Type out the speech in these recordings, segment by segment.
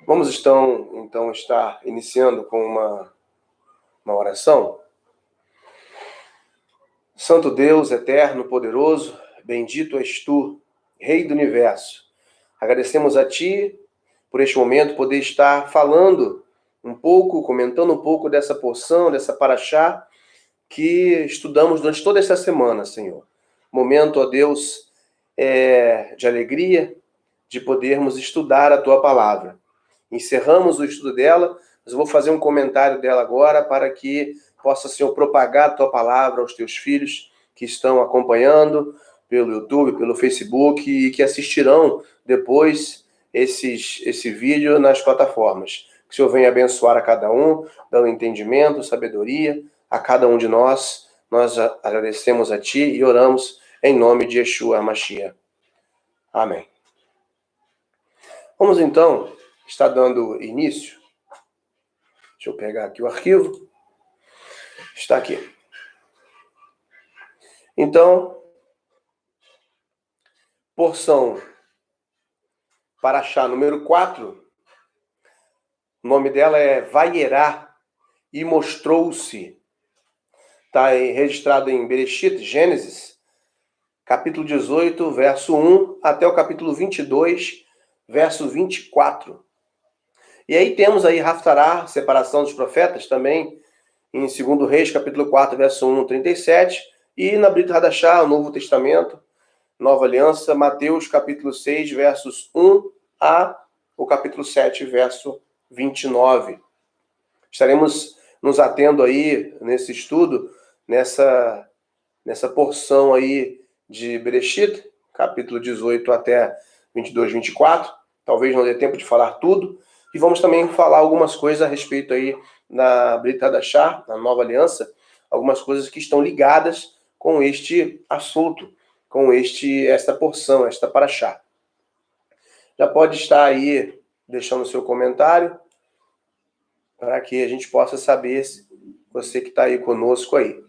Vamos então estar iniciando com uma oração. Santo Deus, eterno, poderoso, bendito és tu, Rei do Universo. Agradecemos a ti por este momento poder estar falando um pouco, comentando um pouco dessa porção, dessa paraxá que estudamos durante toda essa semana, Senhor. Momento, ó Deus, de alegria, de podermos estudar a tua palavra. Encerramos o estudo dela, mas eu vou fazer um comentário dela agora para que possa, Senhor, propagar a tua palavra aos teus filhos que estão acompanhando pelo YouTube, pelo Facebook e que assistirão depois esse vídeo nas plataformas. Que o Senhor venha abençoar a cada um, dando entendimento, sabedoria a cada um de nós. Nós agradecemos a ti e oramos em nome de Yeshua HaMashiach. Amém. Vamos então estar dando início. Deixa eu pegar aqui o arquivo. Está aqui. Então, porção paraxá número 4. O nome dela é Vayerá e mostrou-se. Está registrado em Bereshit, Gênesis, capítulo 18, verso 1, até o capítulo 22, verso 24. E aí temos aí Haftarah, separação dos profetas, também em 2 Reis, capítulo 4, verso 1, 37. E na Brit Hadashah, o Novo Testamento, Nova Aliança, Mateus, capítulo 6, versos 1 a o capítulo 7, verso 29. Estaremos nos atendo aí nesse estudo, nessa porção aí de Bereshit, capítulo 18 até 22, 24. Talvez não dê tempo de falar tudo. E vamos também falar algumas coisas a respeito aí na Brit Hadashah, na Nova Aliança, algumas coisas que estão ligadas com este assunto, com esta porção, esta paraxá. Já pode estar aí deixando o seu comentário para que a gente possa saber se você que está aí conosco aí.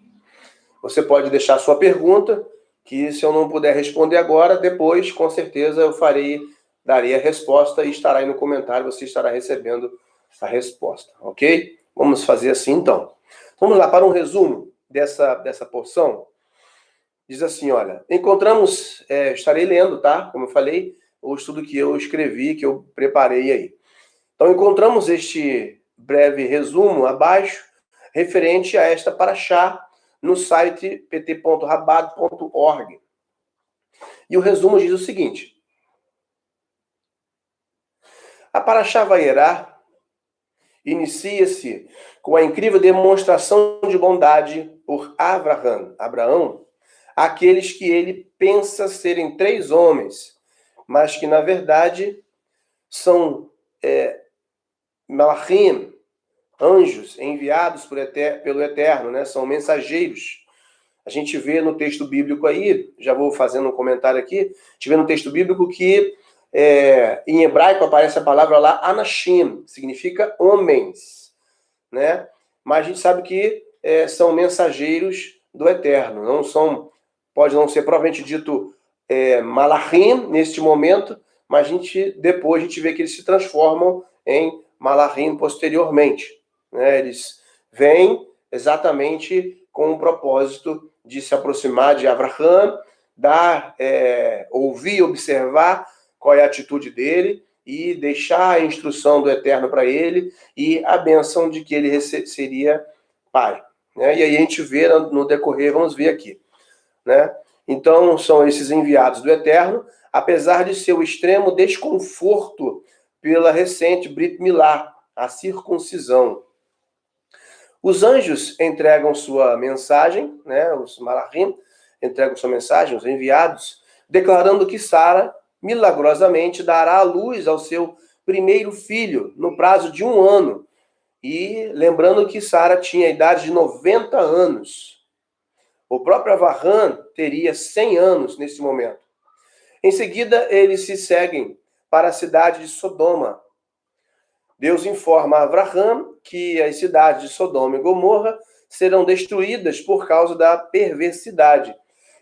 Você pode deixar a sua pergunta, que se eu não puder responder agora, depois, com certeza, eu darei a resposta e estará aí no comentário, você estará recebendo a resposta, ok? Vamos fazer assim, então. Vamos lá para um resumo dessa porção. Diz assim, olha, encontramos, estarei lendo, tá? Como eu falei, o estudo que eu escrevi, que eu preparei aí. Então, encontramos este breve resumo abaixo, referente a esta paraxá, no site pt.rabad.org. E o resumo diz o seguinte: a paraxá Vayerá inicia-se com a incrível demonstração de bondade por Abraão, aqueles que ele pensa serem 3 homens, mas que, na verdade, são Malachim, anjos enviados pelo Eterno, né? São mensageiros. A gente vê no texto bíblico aí, já vou fazendo um comentário aqui, a gente vê no texto bíblico que em hebraico aparece a palavra lá, anashim, significa homens, né? Mas a gente sabe que são mensageiros do Eterno, pode não ser provavelmente dito malachim neste momento, mas depois a gente vê que eles se transformam em malachim posteriormente, né? Eles vêm exatamente com o propósito de se aproximar de Abraham, ouvir, observar qual é a atitude dele e deixar a instrução do Eterno para ele e a bênção de que ele seria pai, né? E aí a gente vê no decorrer, vamos ver aqui, né? Então, são esses enviados do Eterno, apesar de seu extremo desconforto pela recente Brit Milá, a circuncisão. Os anjos entregam sua mensagem, né? Os malachim entregam sua mensagem, os enviados, declarando que Sara milagrosamente dará à luz ao seu primeiro filho no prazo de 1 ano. E lembrando que Sara tinha a idade de 90 anos. O próprio Avraham teria 100 anos nesse momento. Em seguida, eles se seguem para a cidade de Sodoma. Deus informa a Avraham que as cidades de Sodoma e Gomorra serão destruídas por causa da perversidade.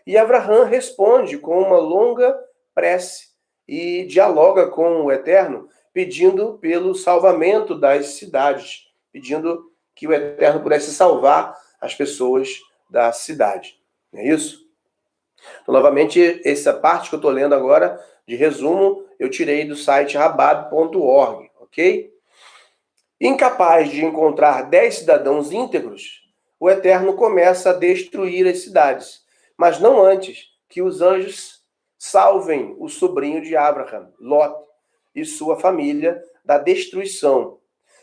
E Avraham responde com uma longa prece e dialoga com o Eterno, pedindo pelo salvamento das cidades, pedindo que o Eterno pudesse salvar as pessoas da cidade. Não é isso? Então, novamente, essa parte que eu estou lendo agora, de resumo, eu tirei do site rabab.org, ok? Incapaz de encontrar 10 cidadãos íntegros, o Eterno começa a destruir as cidades, mas não antes que os anjos salvem o sobrinho de Abraham, Lot, e sua família da destruição.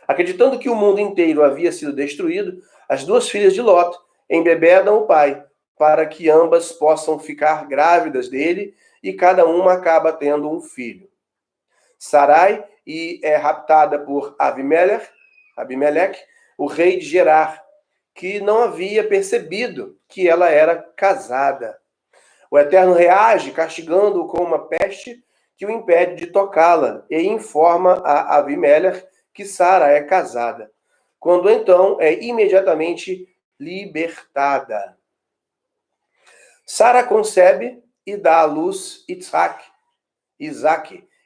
Acreditando que o mundo inteiro havia sido destruído, as duas filhas de Lot embebedam o pai, para que ambas possam ficar grávidas dele, e cada uma acaba tendo um filho. Sarai é raptada por Abimeleque, o rei de Gerar, que não havia percebido que ela era casada. O Eterno reage castigando-o com uma peste que o impede de tocá-la e informa a Abimeleque que Sara é casada, quando então é imediatamente libertada. Sara concebe e dá à luz Isaac,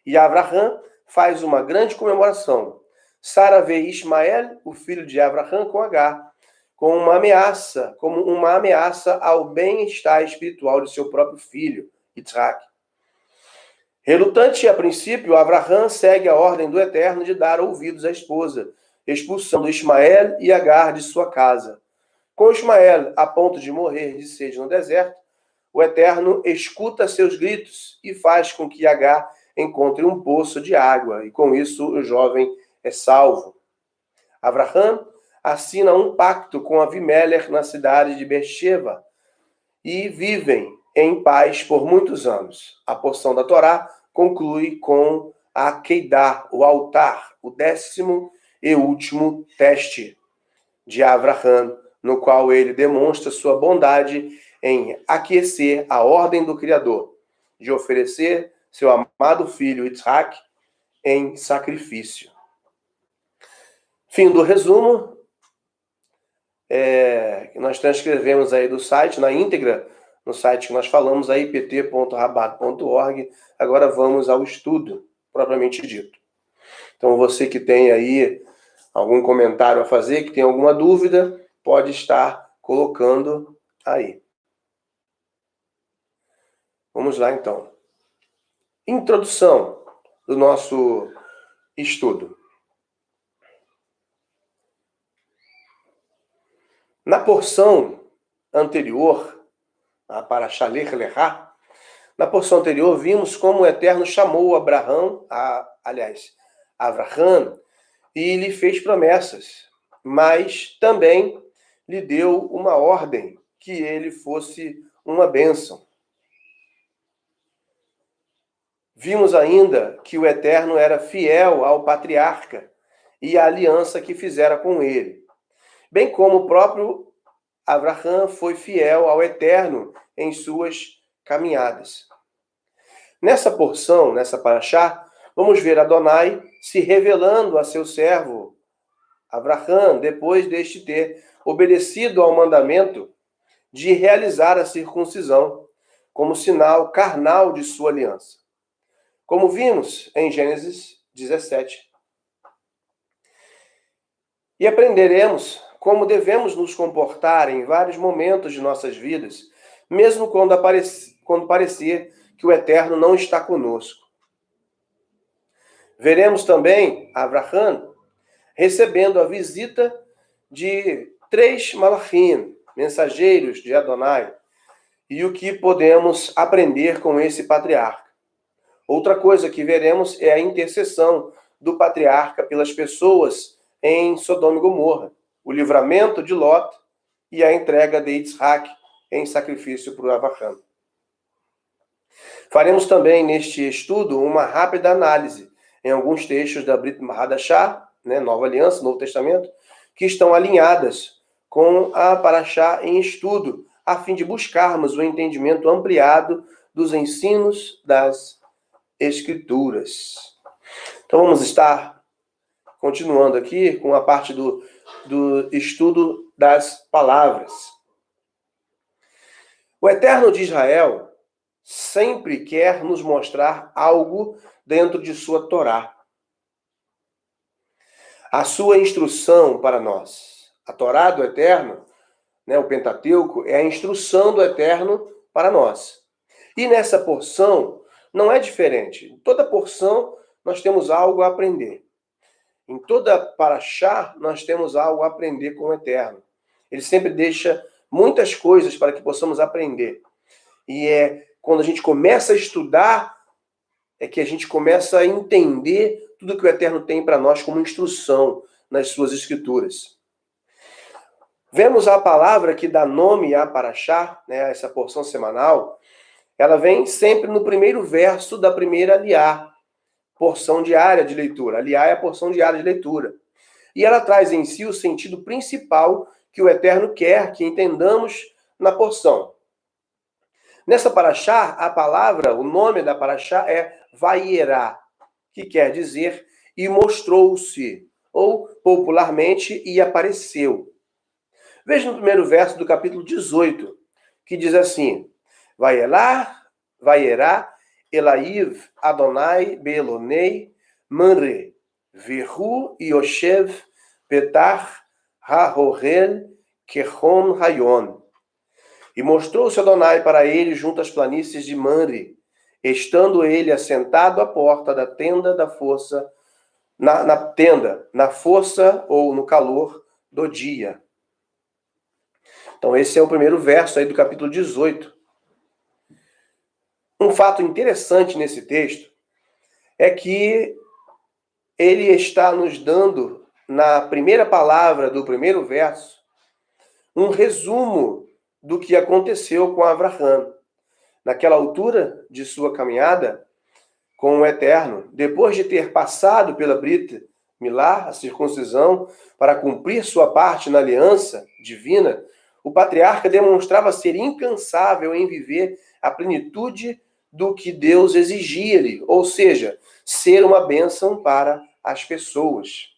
e Abraham faz uma grande comemoração. Sara vê Ismael, o filho de Abraham, com Agar, como uma ameaça ao bem-estar espiritual de seu próprio filho, Isaac. Relutante a princípio, Abraham segue a ordem do Eterno de dar ouvidos à esposa, expulsando Ismael e Agar de sua casa. Com Ismael a ponto de morrer de sede no deserto, o Eterno escuta seus gritos e faz com que Agar encontre um poço de água, e com isso o jovem é salvo. Abraham assina um pacto com Abimeleque na cidade de Beersheba e vivem em paz por muitos anos. A porção da Torá conclui com a Queidá, o altar, o 10º e último teste de Abraham, no qual ele demonstra sua bondade em aquecer a ordem do Criador, de oferecer seu amado filho Isaac em sacrifício. Fim do resumo. Nós transcrevemos aí do site, na íntegra, no site que nós falamos aí, pt.rabab.org. Agora vamos ao estudo, propriamente dito. Então, você que tem aí algum comentário a fazer, que tem alguma dúvida, pode estar colocando aí. Vamos lá, então. Introdução do nosso estudo. Na porção anterior, a Parashá Lech Lechá, na porção anterior vimos como o Eterno chamou Abraham, e lhe fez promessas, mas também lhe deu uma ordem, que ele fosse uma bênção. Vimos ainda que o Eterno era fiel ao patriarca e à aliança que fizera com ele, bem como o próprio Abraham foi fiel ao Eterno em suas caminhadas. Nessa porção, nessa parashá, vamos ver Adonai se revelando a seu servo Abraham, depois deste ter obedecido ao mandamento de realizar a circuncisão, como sinal carnal de sua aliança. Como vimos em Gênesis 17. E aprenderemos como devemos nos comportar em vários momentos de nossas vidas, mesmo quando parecer que o Eterno não está conosco. Veremos também Abraham recebendo a visita de 3 malachim, mensageiros de Adonai, e o que podemos aprender com esse patriarca. Outra coisa que veremos é a intercessão do patriarca pelas pessoas em Sodoma e Gomorra, o livramento de Lot e a entrega de Isaac em sacrifício para o Abraham. Faremos também neste estudo uma rápida análise em alguns textos da Brit Hadashah, Nova Aliança, Novo Testamento, que estão alinhadas com a Parashá em estudo, a fim de buscarmos o entendimento ampliado dos ensinos das Escrituras. Então vamos estar continuando aqui com a parte do estudo das palavras. O Eterno de Israel sempre quer nos mostrar algo dentro de sua Torá. a sua instrução para nós. A Torá do Eterno, né, o Pentateuco, é a instrução do Eterno para nós. E nessa porção não é diferente. Em toda porção nós temos algo a aprender. Em toda paraxá nós temos algo a aprender com o Eterno. Ele sempre deixa muitas coisas para que possamos aprender. E é quando a gente começa a estudar, é que a gente começa a entender tudo que o Eterno tem para nós como instrução nas suas escrituras. Vemos a palavra que dá nome a paraxá, né, essa porção semanal, ela vem sempre no primeiro verso da primeira aliá, porção diária de leitura. Aliá é a porção diária de leitura. E ela traz em si o sentido principal que o Eterno quer que entendamos na porção. Nessa paraxá, a palavra, o nome da paraxá é Vayerá, que quer dizer e mostrou-se, ou popularmente, e apareceu. Veja no primeiro verso do capítulo 18, que diz assim: Vayerá Elaiv Adonai Beelonei Manre Virhu Yoshev Petar HaHorel Kehon Rayon. E mostrou-se Adonai para ele junto às planícies de Manre, estando ele assentado à porta da tenda da força, na força ou no calor do dia. Então esse é o primeiro verso aí do capítulo 18. Um fato interessante nesse texto é que ele está nos dando, na primeira palavra do primeiro verso, um resumo do que aconteceu com Abraham. Naquela altura de sua caminhada com o Eterno, depois de ter passado pela Brit Milá, a circuncisão, para cumprir sua parte na aliança divina, o patriarca demonstrava ser incansável em viver a plenitude do que Deus exigia-lhe, ou seja, ser uma bênção para as pessoas.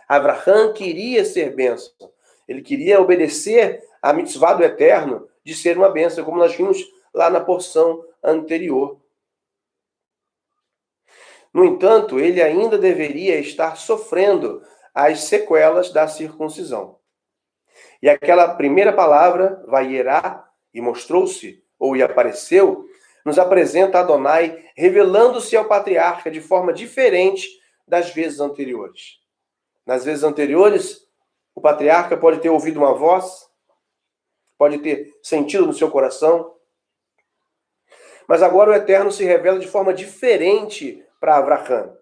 Abraham queria ser bênção. Ele queria obedecer à mitzvah do Eterno de ser uma bênção, como nós vimos lá na porção anterior. No entanto, ele ainda deveria estar sofrendo as sequelas da circuncisão. E aquela primeira palavra, Vayerá, e mostrou-se, ou e apareceu, nos apresenta Adonai revelando-se ao patriarca de forma diferente das vezes anteriores. Nas vezes anteriores, o patriarca pode ter ouvido uma voz, pode ter sentido no seu coração, mas agora o Eterno se revela de forma diferente para Abraham.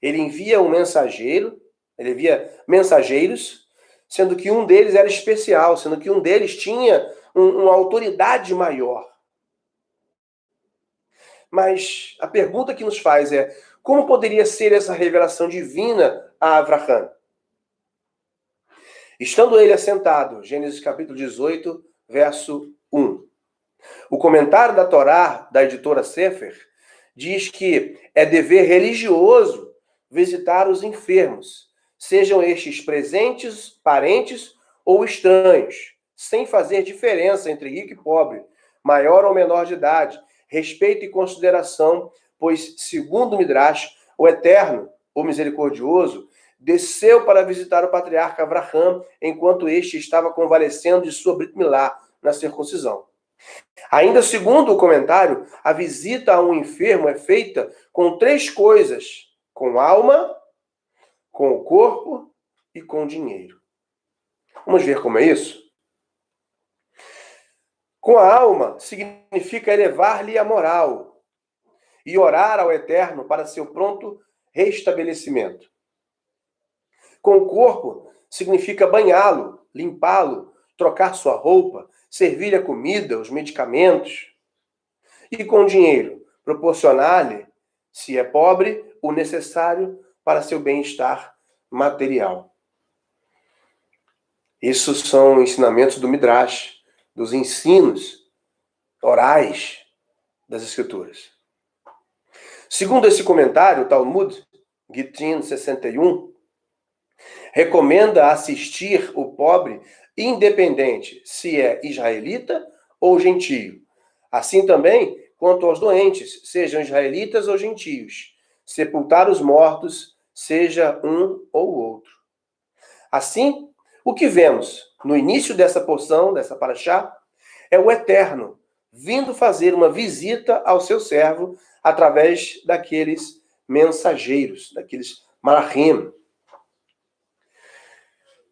Ele envia um mensageiro, ele envia mensageiros, sendo que um deles era especial, sendo que um deles tinha uma autoridade maior. Mas a pergunta que nos faz é: como poderia ser essa revelação divina a Abraham? Estando ele assentado, Gênesis capítulo 18, verso 1. O comentário da Torá, da editora Sefer, diz que é dever religioso visitar os enfermos, sejam estes presentes, parentes ou estranhos, sem fazer diferença entre rico e pobre, maior ou menor de idade, respeito e consideração, pois, segundo o Midrash, o Eterno, o Misericordioso, desceu para visitar o patriarca Abraham enquanto este estava convalescendo de sua Brit Milá, na circuncisão. Ainda segundo o comentário, a visita a um enfermo é feita com três coisas: com alma, com o corpo e com dinheiro. Vamos ver como é isso? Com a alma significa elevar-lhe a moral e orar ao Eterno para seu pronto restabelecimento. Com o corpo significa banhá-lo, limpá-lo, trocar sua roupa, servir a comida, os medicamentos. E com o dinheiro, proporcionar-lhe, se é pobre, o necessário para seu bem-estar material. Isso são ensinamentos do Midrash, dos ensinos orais das Escrituras. Segundo esse comentário, o Talmud, Gittin 61, recomenda assistir o pobre independente se é israelita ou gentio. Assim também quanto aos doentes, sejam israelitas ou gentios. Sepultar os mortos seja um ou outro. Assim, o que vemos no início dessa porção, dessa paraxá, é o Eterno vindo fazer uma visita ao seu servo através daqueles mensageiros, daqueles malachim.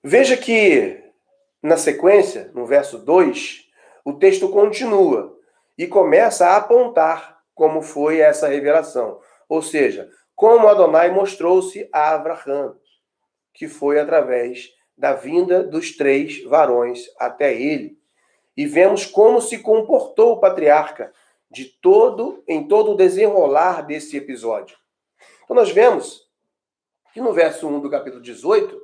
Veja que, na sequência, no verso 2, o texto continua e começa a apontar como foi essa revelação. Ou seja, como Adonai mostrou-se a Abraham, que foi através da vinda dos 3 varões até ele. E vemos como se comportou o patriarca em todo o desenrolar desse episódio. Então nós vemos que no verso 1 do capítulo 18,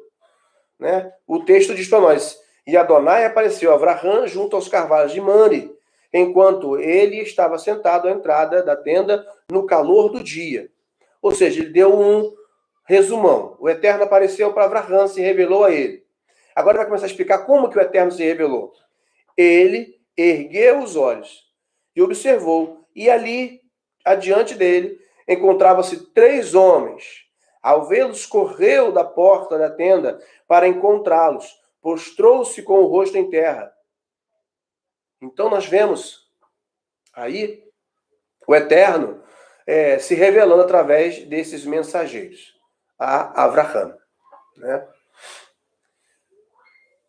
né, o texto diz para nós: e Adonai apareceu a Abraham junto aos carvalhos de Mamre, enquanto ele estava sentado à entrada da tenda no calor do dia. Ou seja, ele deu um resumão. O Eterno apareceu para Abraham, se revelou a ele. Agora vai começar a explicar como que o Eterno se revelou. Ele ergueu os olhos e observou, e ali, adiante dele, encontravam-se 3 homens. Ao vê-los, correu da porta da tenda para encontrá-los, prostrou-se com o rosto em terra. Então nós vemos aí o Eterno se revelando através desses mensageiros, a Abraham, né?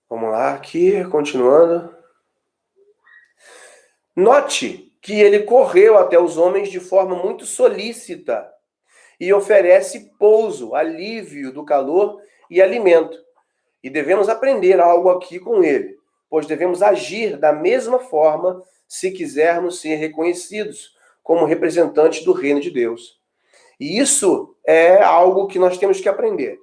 Vamos lá, aqui, continuando. Note que ele correu até os homens de forma muito solícita e oferece pouso, alívio do calor e alimento. E devemos aprender algo aqui com ele, pois devemos agir da mesma forma se quisermos ser reconhecidos como representantes do reino de Deus. E isso é algo que nós temos que aprender.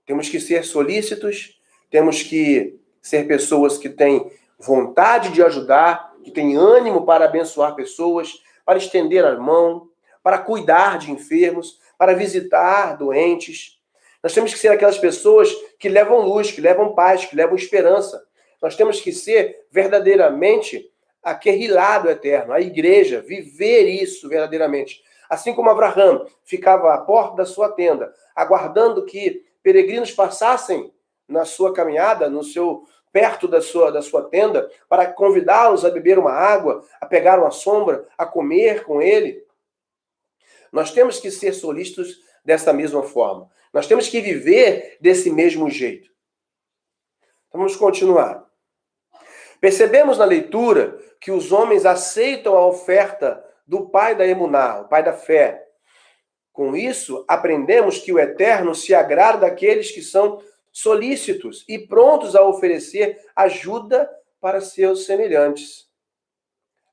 Temos que ser solícitos, temos que ser pessoas que têm vontade de ajudar, que têm ânimo para abençoar pessoas, para estender a mão, para cuidar de enfermos, para visitar doentes. Nós temos que ser aquelas pessoas que levam luz, que levam paz, que levam esperança. Nós temos que ser verdadeiramente a Querrilá do Eterno, a igreja, viver isso verdadeiramente. Assim como Abraham ficava à porta da sua tenda, aguardando que peregrinos passassem na sua caminhada, perto da sua tenda, para convidá-los a beber uma água, a pegar uma sombra, a comer com ele. Nós temos que ser solícitos dessa mesma forma. Nós temos que viver desse mesmo jeito. Então vamos continuar. Percebemos na leitura que os homens aceitam a oferta do pai da emuná, o pai da fé. Com isso, aprendemos que o Eterno se agrada daqueles que são solícitos e prontos a oferecer ajuda para seus semelhantes.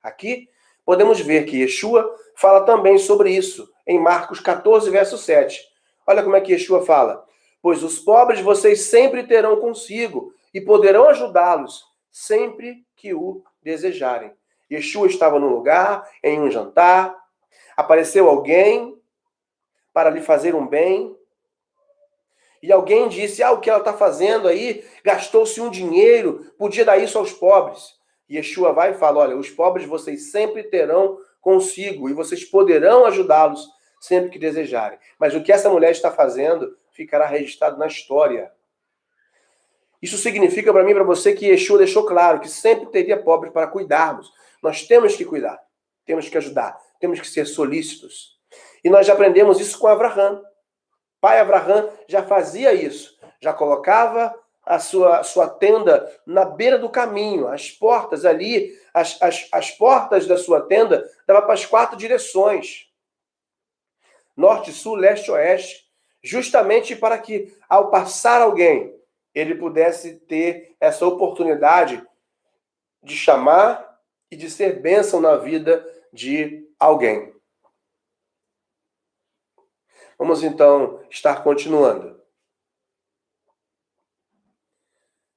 Aqui podemos ver que Yeshua fala também sobre isso, em Marcos 14, verso 7. Olha como é que Yeshua fala: pois os pobres vocês sempre terão consigo e poderão ajudá-los sempre que o desejarem. Yeshua estava num lugar, em um jantar, apareceu alguém para lhe fazer um bem, e alguém disse: o que ela está fazendo aí? Gastou-se um dinheiro, podia dar isso aos pobres. E Yeshua vai e fala: olha, os pobres vocês sempre terão consigo, e vocês poderão ajudá-los sempre que desejarem. Mas o que essa mulher está fazendo ficará registrado na história. Isso significa para mim e para você que Yeshua deixou claro que sempre teria pobres para cuidarmos. Nós temos que cuidar, temos que ajudar, temos que ser solícitos. E nós já aprendemos isso com Abraham. Pai Abraham já fazia isso, já colocava a sua tenda na beira do caminho, as portas ali, as portas da sua tenda davam para as 4 direções, norte, sul, leste, oeste, justamente para que, ao passar alguém, ele pudesse ter essa oportunidade de chamar e de ser bênção na vida de alguém. Vamos então estar continuando.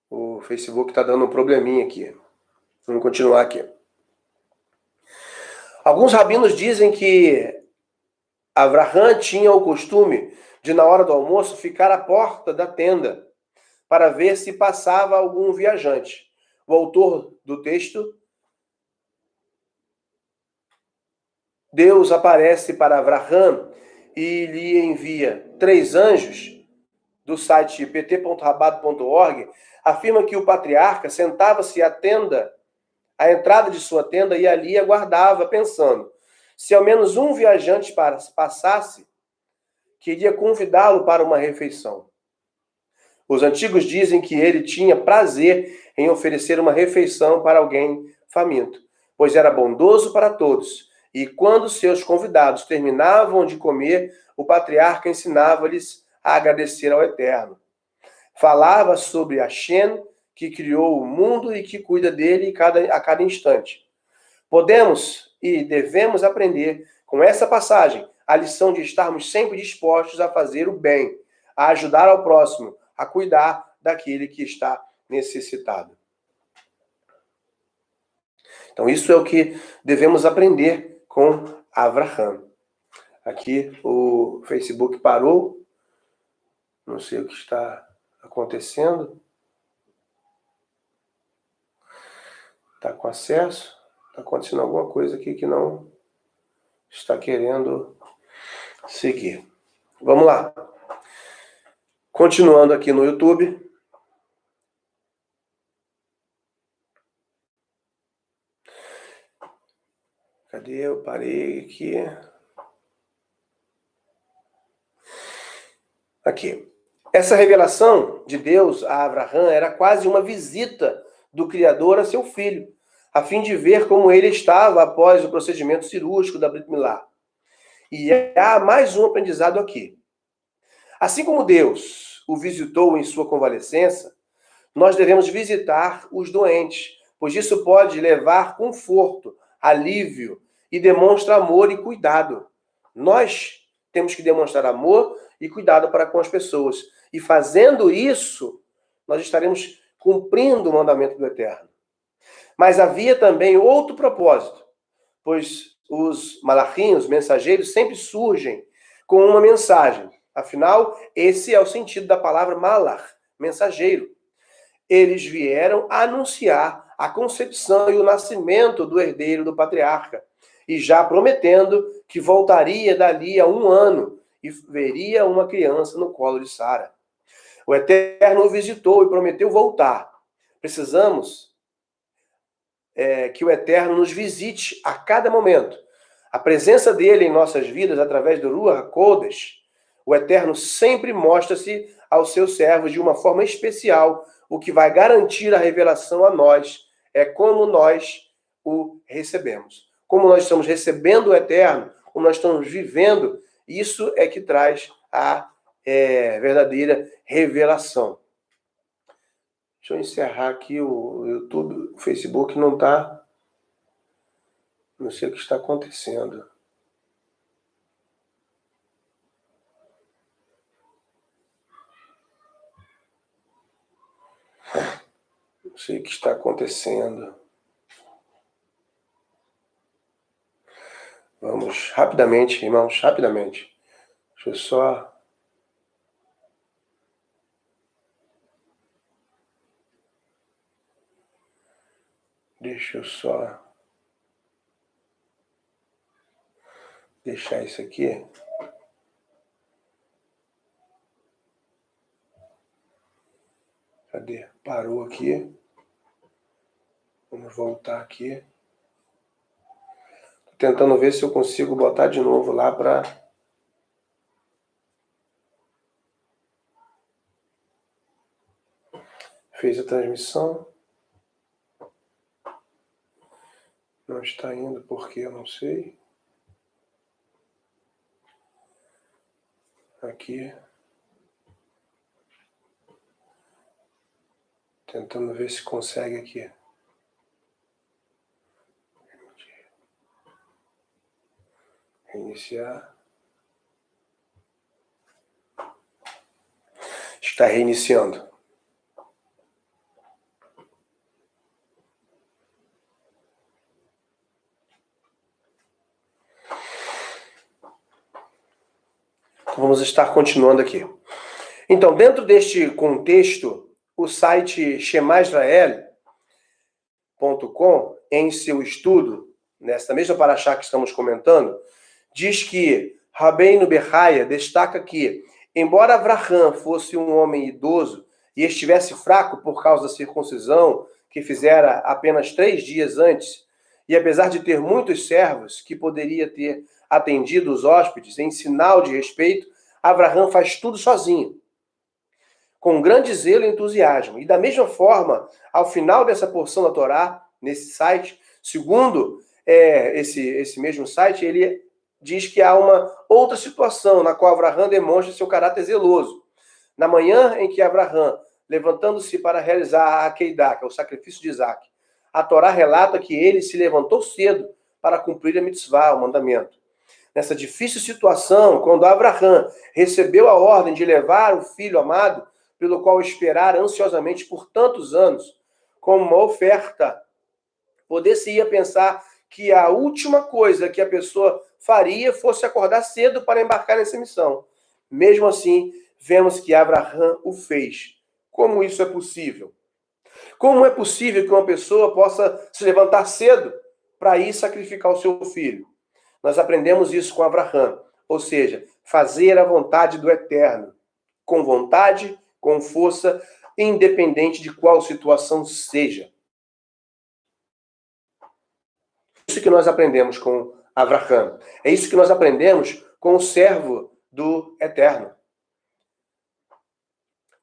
O Facebook está dando um probleminha aqui. Vamos continuar aqui. Alguns rabinos dizem que Abraham tinha o costume de, na hora do almoço, ficar à porta da tenda para ver se passava algum viajante. O autor do texto, Deus aparece para Abraham e lhe envia 3 anjos, do site pt.rabado.org, afirma que o patriarca sentava-se à entrada de sua tenda e ali aguardava, pensando, se ao menos um viajante passasse, queria convidá-lo para uma refeição. Os antigos dizem que ele tinha prazer em oferecer uma refeição para alguém faminto, pois era bondoso para todos. E quando seus convidados terminavam de comer, o patriarca ensinava-lhes a agradecer ao Eterno. Falava sobre Hashem, que criou o mundo e que cuida dele a cada instante. Podemos e devemos aprender com essa passagem a lição de estarmos sempre dispostos a fazer o bem, a ajudar ao próximo, a cuidar daquele que está necessitado. Então, isso é o que devemos aprender com Avraham. Aqui o Facebook parou. Não sei o que está acontecendo. Está com acesso. Está acontecendo alguma coisa aqui que não está querendo seguir. Vamos lá. Continuando aqui no YouTube. Cadê? Eu parei aqui. Aqui. Essa revelação de Deus a Avraham era quase uma visita do Criador a seu filho, a fim de ver como ele estava após o procedimento cirúrgico da Brit Milá. E há mais um aprendizado aqui. Assim como Deus o visitou em sua convalescença, nós devemos visitar os doentes, pois isso pode levar conforto, alívio e demonstra amor e cuidado. Nós temos que demonstrar amor e cuidado para com as pessoas. E fazendo isso, nós estaremos cumprindo o mandamento do Eterno. Mas havia também outro propósito, pois os malachim, os mensageiros, sempre surgem com uma mensagem. Afinal, esse é o sentido da palavra malach, mensageiro. Eles vieram anunciar a concepção e o nascimento do herdeiro do patriarca, e já prometendo que voltaria dali a 1 ano e veria uma criança no colo de Sara. O Eterno o visitou e prometeu voltar. Precisamos que o Eterno nos visite a cada momento. A presença dele em nossas vidas, através do Ruach HaKodesh, o Eterno sempre mostra-se aos seus servos de uma forma especial, o que vai garantir a revelação a nós é como nós o recebemos. Como nós estamos recebendo o Eterno, como nós estamos vivendo, isso é que traz a verdadeira revelação. Deixa eu encerrar aqui o YouTube, o Facebook não está... Não sei o que está acontecendo. Não sei o que está acontecendo. Vamos rapidamente, irmãos, rapidamente. Deixa eu só... deixar isso aqui. Cadê? Parou aqui. Vamos voltar aqui. Tô tentando ver se eu consigo botar de novo lá para... Fez a transmissão. Não está indo porque eu não sei. Aqui. Tentando ver se consegue aqui. Reiniciar. Está reiniciando. Vamos estar continuando aqui. Então, dentro deste contexto, o site shemaisrael.com, em seu estudo, nesta mesma paraxá que estamos comentando, diz que Rabbeinu Berraia destaca que, embora Avraham fosse um homem idoso e estivesse fraco por causa da circuncisão que fizera apenas 3 dias antes, e apesar de ter muitos servos que poderia ter atendido os hóspedes em sinal de respeito, Avraham faz tudo sozinho, com grande zelo e entusiasmo. E da mesma forma, ao final dessa porção da Torá, nesse site, segundo esse mesmo site, ele diz que há uma outra situação na qual Avraham demonstra seu caráter zeloso. Na manhã em que Avraham, levantando-se para realizar a Akeidá, que é o sacrifício de Isaac, a Torá relata que ele se levantou cedo para cumprir a mitzvah, o mandamento. Nessa difícil situação, quando Avraham recebeu a ordem de levar o filho amado, pelo qual esperara ansiosamente por tantos anos, como uma oferta, poder-se-ia pensar que a última coisa que a pessoa faria fosse acordar cedo para embarcar nessa missão. Mesmo assim, vemos que Avraham o fez. Como isso é possível? Como é possível que uma pessoa possa se levantar cedo para ir sacrificar o seu filho? Nós aprendemos isso com Avraham, ou seja, fazer a vontade do Eterno, com vontade, com força, independente de qual situação seja. É isso que nós aprendemos com Avraham. É isso que nós aprendemos com o servo do Eterno.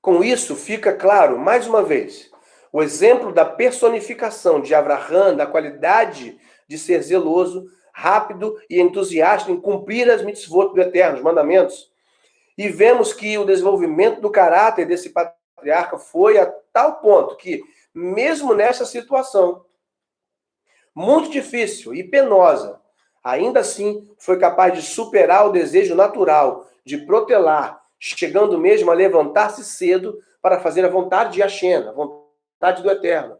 Com isso, fica claro, mais uma vez, o exemplo da personificação de Avraham, da qualidade de ser zeloso, rápido e entusiasta em cumprir as mitzvot do Eterno, os mandamentos. E vemos que o desenvolvimento do caráter desse patriarca foi a tal ponto que, mesmo nessa situação muito difícil e penosa, ainda assim foi capaz de superar o desejo natural de protelar, chegando mesmo a levantar-se cedo para fazer a vontade de Hashem, a vontade do Eterno.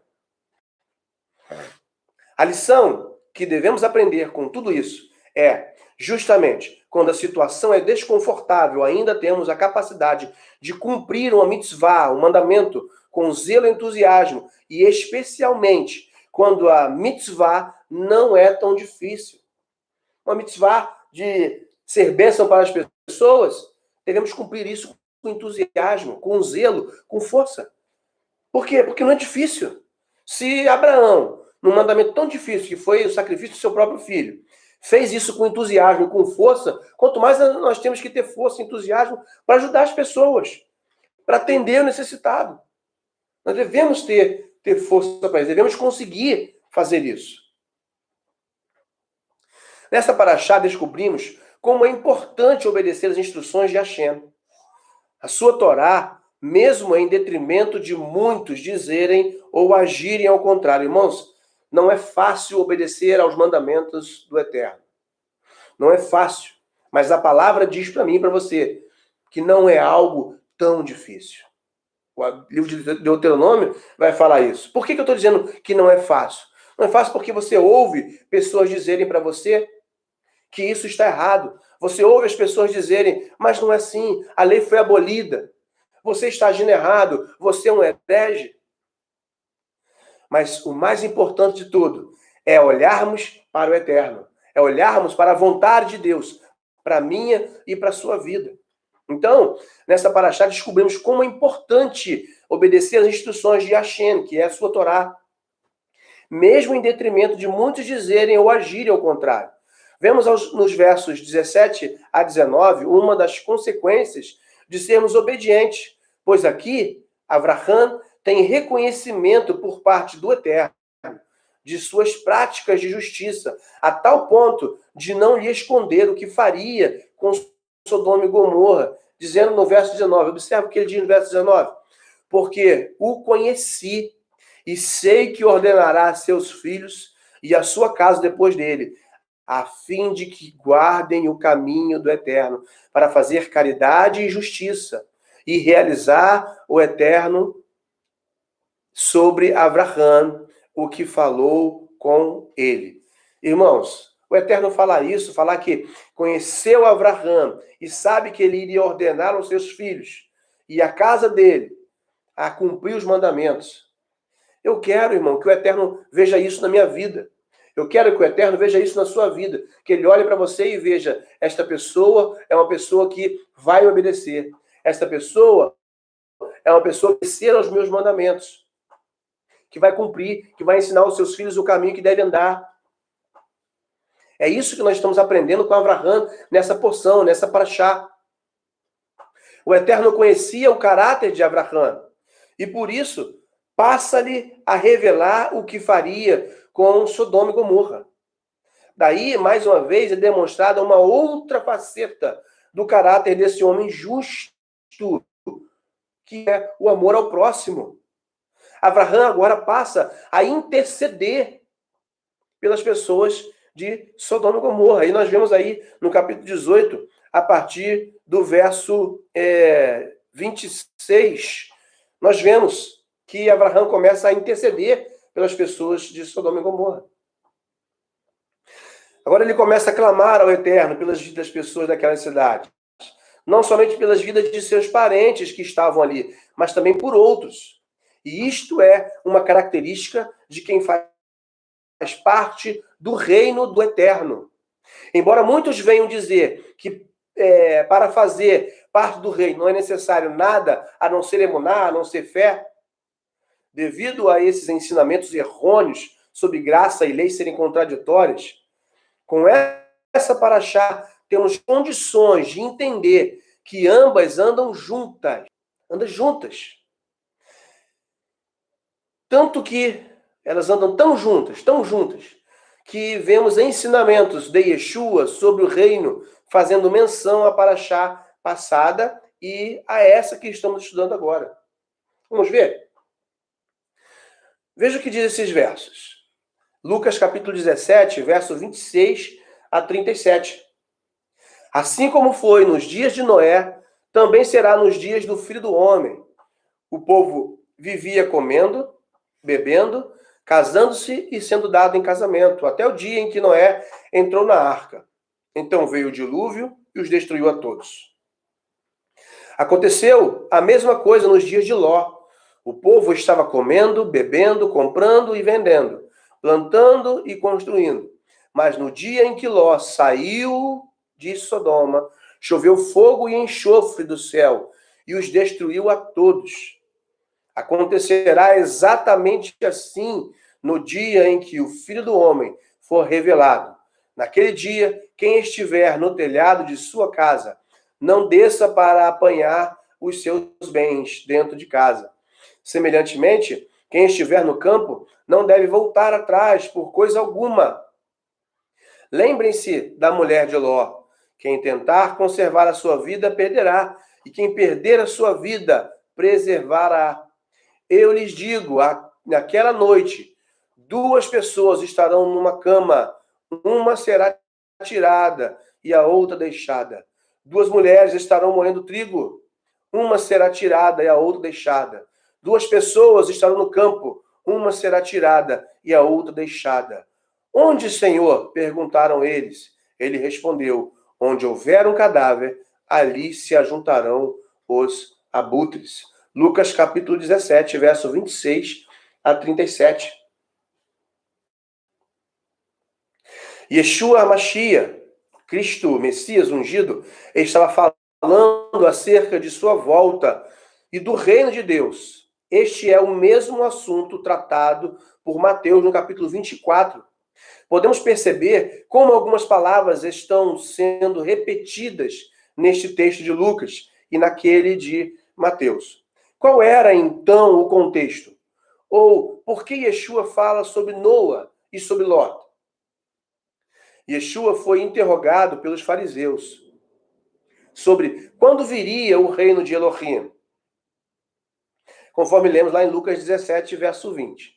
A lição que devemos aprender com tudo isso é, justamente, quando a situação é desconfortável, ainda temos a capacidade de cumprir uma mitzvah, um mandamento, com zelo e entusiasmo, e especialmente quando a mitzvah não é tão difícil. Uma mitzvah de ser bênção para as pessoas, devemos cumprir isso com entusiasmo, com zelo, com força. Por quê? Porque não é difícil. Se Abraão, num mandamento tão difícil, que foi o sacrifício do seu próprio filho, fez isso com entusiasmo, com força, quanto mais nós temos que ter força e entusiasmo para ajudar as pessoas, para atender o necessitado. Nós devemos ter força para isso, devemos conseguir fazer isso. Nessa paraxá descobrimos como é importante obedecer as instruções de Hashem. A sua Torá, mesmo em detrimento de muitos dizerem ou agirem ao contrário. Irmãos, não é fácil obedecer aos mandamentos do Eterno. Não é fácil. Mas a palavra diz para mim e para você que não é algo tão difícil. O livro de Deuteronômio vai falar isso. Por que eu estou dizendo que não é fácil? Não é fácil porque você ouve pessoas dizerem para você que isso está errado. Você ouve as pessoas dizerem, mas não é assim, a lei foi abolida. Você está agindo errado, você é um herege. Mas o mais importante de tudo é olharmos para o Eterno. É olharmos para a vontade de Deus, para a minha e para a sua vida. Então, nessa paraxá, descobrimos como é importante obedecer às instruções de Hashem, que é a sua Torá, mesmo em detrimento de muitos dizerem ou agirem ao contrário. Vemos nos versos 17 a 19 uma das consequências de sermos obedientes, pois aqui Avraham tem reconhecimento por parte do Eterno de suas práticas de justiça, a tal ponto de não lhe esconder o que faria com Sodoma e Gomorra, dizendo no verso 19, observa o que ele diz no verso 19, porque o conheci e sei que ordenará a seus filhos e a sua casa depois dele, a fim de que guardem o caminho do Eterno, para fazer caridade e justiça, e realizar o Eterno sobre Avraham, o que falou com ele. Irmãos, o Eterno falar isso, falar que conheceu Avraham e sabe que ele iria ordenar aos seus filhos e a casa dele a cumprir os mandamentos. Eu quero, irmão, que o Eterno veja isso na minha vida. Eu quero que o Eterno veja isso na sua vida, que ele olhe para você e veja, esta pessoa é uma pessoa que vai obedecer. Esta pessoa é uma pessoa que vai obedecer aos meus mandamentos, que vai cumprir, que vai ensinar aos seus filhos o caminho que deve andar. É isso que nós estamos aprendendo com Avraham nessa porção, nessa paraxá. O Eterno conhecia o caráter de Avraham e por isso passa-lhe a revelar o que faria com Sodoma e Gomorra. Daí, mais uma vez, é demonstrada uma outra faceta do caráter desse homem justo, que é o amor ao próximo. Avraham agora passa a interceder pelas pessoas de Sodoma e Gomorra. E nós vemos aí no capítulo 18, a partir do verso 26, nós vemos que Avraham começa a interceder pelas pessoas de Sodoma e Gomorra. Agora ele começa a clamar ao Eterno pelas vidas das pessoas daquela cidade. Não somente pelas vidas de seus parentes que estavam ali, mas também por outros. E isto é uma característica de quem faz parte do reino do Eterno. Embora muitos venham dizer que para fazer parte do reino não é necessário nada a não ser emuná, a não ser fé, devido a esses ensinamentos errôneos sobre graça e lei serem contraditórias, com essa paraxá temos condições de entender que ambas andam juntas. Tanto que elas andam tão juntas, que vemos ensinamentos de Yeshua sobre o reino, fazendo menção à paraxá passada e a essa que estamos estudando agora. Vamos ver? Veja o que diz esses versos. Lucas capítulo 17, verso 26 a 37. Assim como foi nos dias de Noé, também será nos dias do Filho do Homem. O povo vivia comendo, bebendo, casando-se e sendo dado em casamento, até o dia em que Noé entrou na arca. Então veio o dilúvio e os destruiu a todos. Aconteceu a mesma coisa nos dias de Ló. O povo estava comendo, bebendo, comprando e vendendo, plantando e construindo. Mas no dia em que Ló saiu de Sodoma, choveu fogo e enxofre do céu e os destruiu a todos. Acontecerá exatamente assim no dia em que o Filho do Homem for revelado. Naquele dia, quem estiver no telhado de sua casa, não desça para apanhar os seus bens dentro de casa. Semelhantemente, quem estiver no campo não deve voltar atrás por coisa alguma. Lembrem-se da mulher de Ló. Quem tentar conservar a sua vida perderá, e quem perder a sua vida preservará. Eu lhes digo, naquela noite, 2 pessoas estarão numa cama, uma será tirada e a outra deixada. 2 mulheres estarão moendo trigo, uma será tirada e a outra deixada. 2 pessoas estarão no campo, uma será tirada e a outra deixada. Onde, Senhor? Perguntaram eles. Ele respondeu, onde houver um cadáver, ali se ajuntarão os abutres. Lucas capítulo 17, verso 26 a 37. Yeshua HaMashiach, Cristo, Messias ungido, ele estava falando acerca de sua volta e do reino de Deus. Este é o mesmo assunto tratado por Mateus no capítulo 24. Podemos perceber como algumas palavras estão sendo repetidas neste texto de Lucas e naquele de Mateus. Qual era, então, o contexto? Ou por que Yeshua fala sobre Noa e sobre Ló? Yeshua foi interrogado pelos fariseus sobre quando viria o reino de Elohim, conforme lemos lá em Lucas 17, verso 20.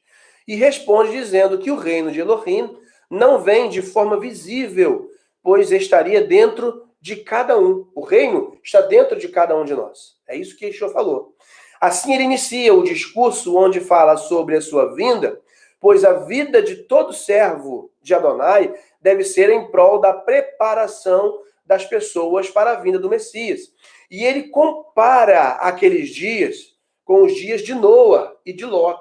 E responde dizendo que o reino de Elohim não vem de forma visível, pois estaria dentro de cada um. O reino está dentro de cada um de nós. É isso que Yeshua falou. Assim ele inicia o discurso onde fala sobre a sua vinda, pois a vida de todo servo de Adonai deve ser em prol da preparação das pessoas para a vinda do Messias. E ele compara aqueles dias com os dias de Noa e de Ló.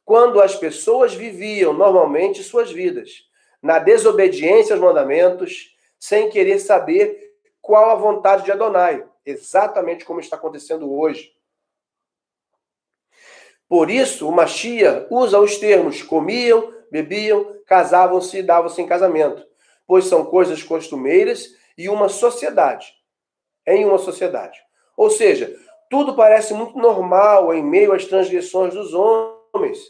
quando as pessoas viviam normalmente suas vidas, na desobediência aos mandamentos, sem querer saber qual a vontade de Adonai, exatamente como está acontecendo hoje. Por isso, o Mashiach usa os termos comiam, bebiam, casavam-se e davam-se em casamento, pois são coisas costumeiras em uma sociedade. Ou seja, tudo parece muito normal em meio às transgressões dos homens,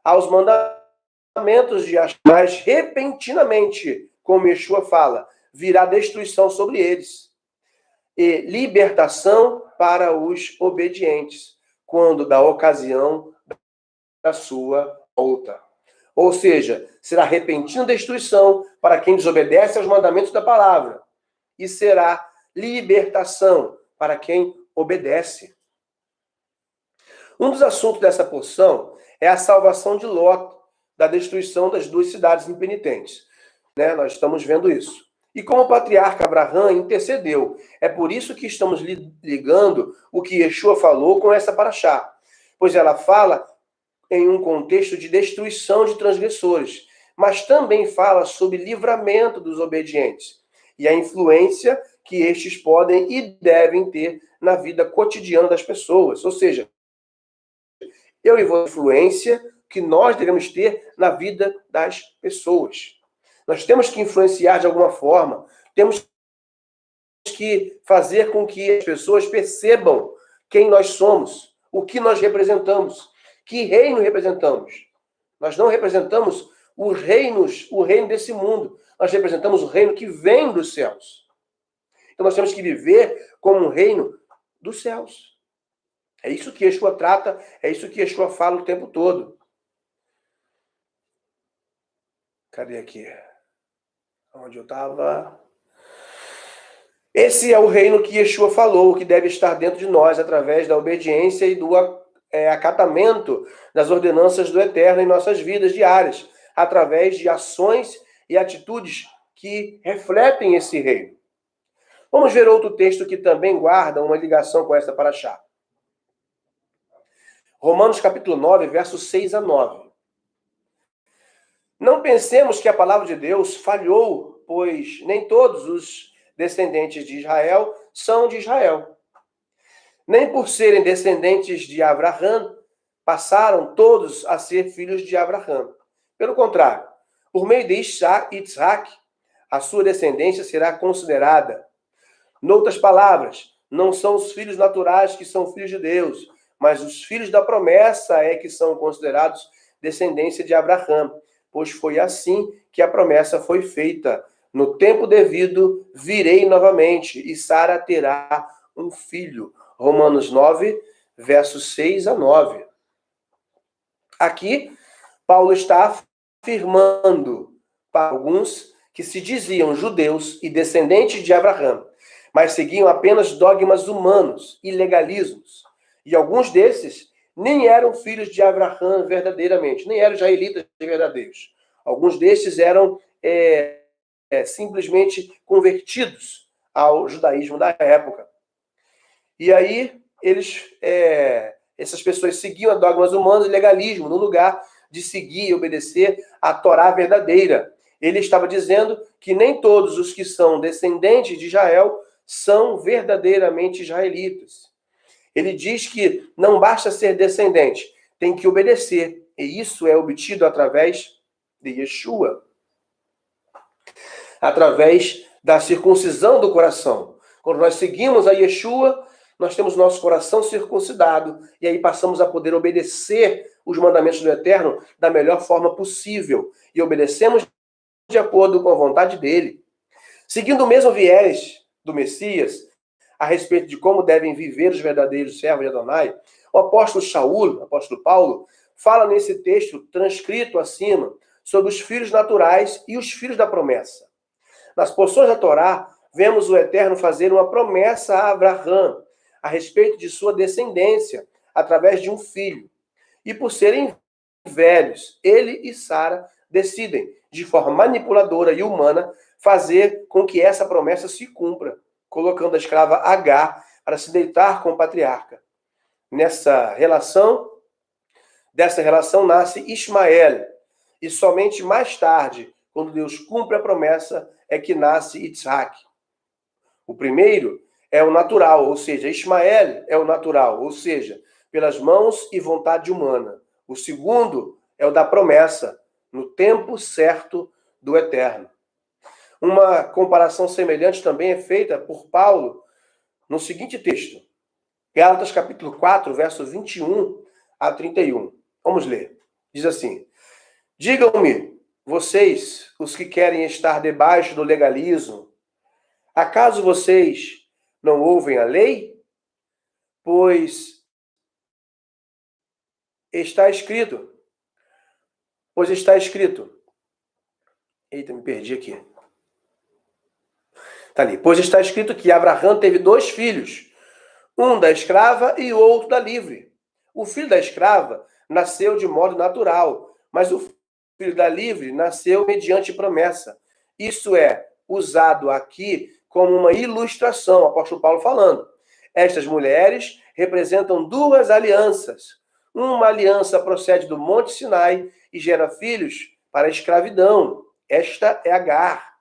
aos mandamentos de Hashem, mas repentinamente, como Yeshua fala, virá destruição sobre eles e libertação para os obedientes, quando da ocasião da sua volta. Ou seja, será repentina destruição para quem desobedece aos mandamentos da palavra, e será libertação para quem obedece. Um dos assuntos dessa porção é a salvação de Ló, da destruição das duas cidades impenitentes. Nós estamos vendo isso. E como o patriarca Abraham intercedeu. É por isso que estamos ligando o que Yeshua falou com essa paraxá. Pois ela fala em um contexto de destruição de transgressores, mas também fala sobre livramento dos obedientes e a influência que estes podem e devem ter na vida cotidiana das pessoas. Ou seja, eu e você, a influência que nós devemos ter na vida das pessoas. Nós temos que influenciar de alguma forma, temos que fazer com que as pessoas percebam quem nós somos, o que nós representamos, que reino representamos. Nós não representamos o reino desse mundo, nós representamos o reino que vem dos céus. Então nós temos que viver como um reino dos céus. É isso que Yeshua trata, é isso que Yeshua fala o tempo todo. Cadê aqui? Onde eu estava? Esse é o reino que Yeshua falou, que deve estar dentro de nós, através da obediência e do acatamento das ordenanças do Eterno em nossas vidas diárias, através de ações e atitudes que refletem esse reino. Vamos ver outro texto que também guarda uma ligação com esta paraxá. Romanos capítulo 9, versos 6 a 9. Não pensemos que a palavra de Deus falhou, pois nem todos os descendentes de Israel são de Israel. Nem por serem descendentes de Abraham, passaram todos a ser filhos de Abraham. Pelo contrário, por meio de Isaac, a sua descendência será considerada. Noutras palavras, não são os filhos naturais que são filhos de Deus, mas os filhos da promessa é que são considerados descendência de Abraham, pois foi assim que a promessa foi feita. No tempo devido, virei novamente, e Sara terá um filho. Romanos 9, versos 6 a 9. Aqui, Paulo está afirmando para alguns que se diziam judeus e descendentes de Abraham, mas seguiam apenas dogmas humanos e legalismos. E alguns desses nem eram filhos de Abraham verdadeiramente, nem eram israelitas verdadeiros. Alguns desses eram simplesmente convertidos ao judaísmo da época. E aí, essas pessoas seguiam a dogmas humanos e legalismo, no lugar de seguir e obedecer à Torá verdadeira. Ele estava dizendo que nem todos os que são descendentes de Israel são verdadeiramente israelitas. Ele diz que não basta ser descendente, tem que obedecer. E isso é obtido através de Yeshua. Através da circuncisão do coração. Quando nós seguimos a Yeshua, nós temos nosso coração circuncidado e aí passamos a poder obedecer os mandamentos do Eterno da melhor forma possível. E obedecemos de acordo com a vontade dele. Seguindo o mesmo viés do Messias, a respeito de como devem viver os verdadeiros servos de Adonai, o apóstolo Shaul, o apóstolo Paulo, fala nesse texto transcrito acima sobre os filhos naturais e os filhos da promessa. Nas porções da Torá, vemos o Eterno fazer uma promessa a Abraham a respeito de sua descendência, através de um filho. E por serem velhos, ele e Sara decidem, de forma manipuladora e humana, fazer com que essa promessa se cumpra, colocando a escrava Agar para se deitar com o patriarca. Nessa relação, Dessa relação nasce Ismael. E somente mais tarde, quando Deus cumpre a promessa, é que nasce Isaac. O primeiro é o natural, ou seja, Ismael é o natural, ou seja, pelas mãos e vontade humana. O segundo é o da promessa, no tempo certo do eterno. Uma comparação semelhante também é feita por Paulo no seguinte texto. Gálatas capítulo 4, verso 21 a 31. Vamos ler. Diz assim: digam-me, vocês, os que querem estar debaixo do legalismo, acaso vocês não ouvem a lei? Pois está escrito. Eita, me perdi aqui. Está ali. Pois está escrito que Abraão teve 2 filhos, um da escrava e outro da livre. O filho da escrava nasceu de modo natural, mas o filho da livre nasceu mediante promessa. Isso é usado aqui como uma ilustração, o apóstolo Paulo falando. Estas mulheres representam 2 alianças. Uma aliança procede do Monte Sinai e gera filhos para a escravidão. Esta é Agar.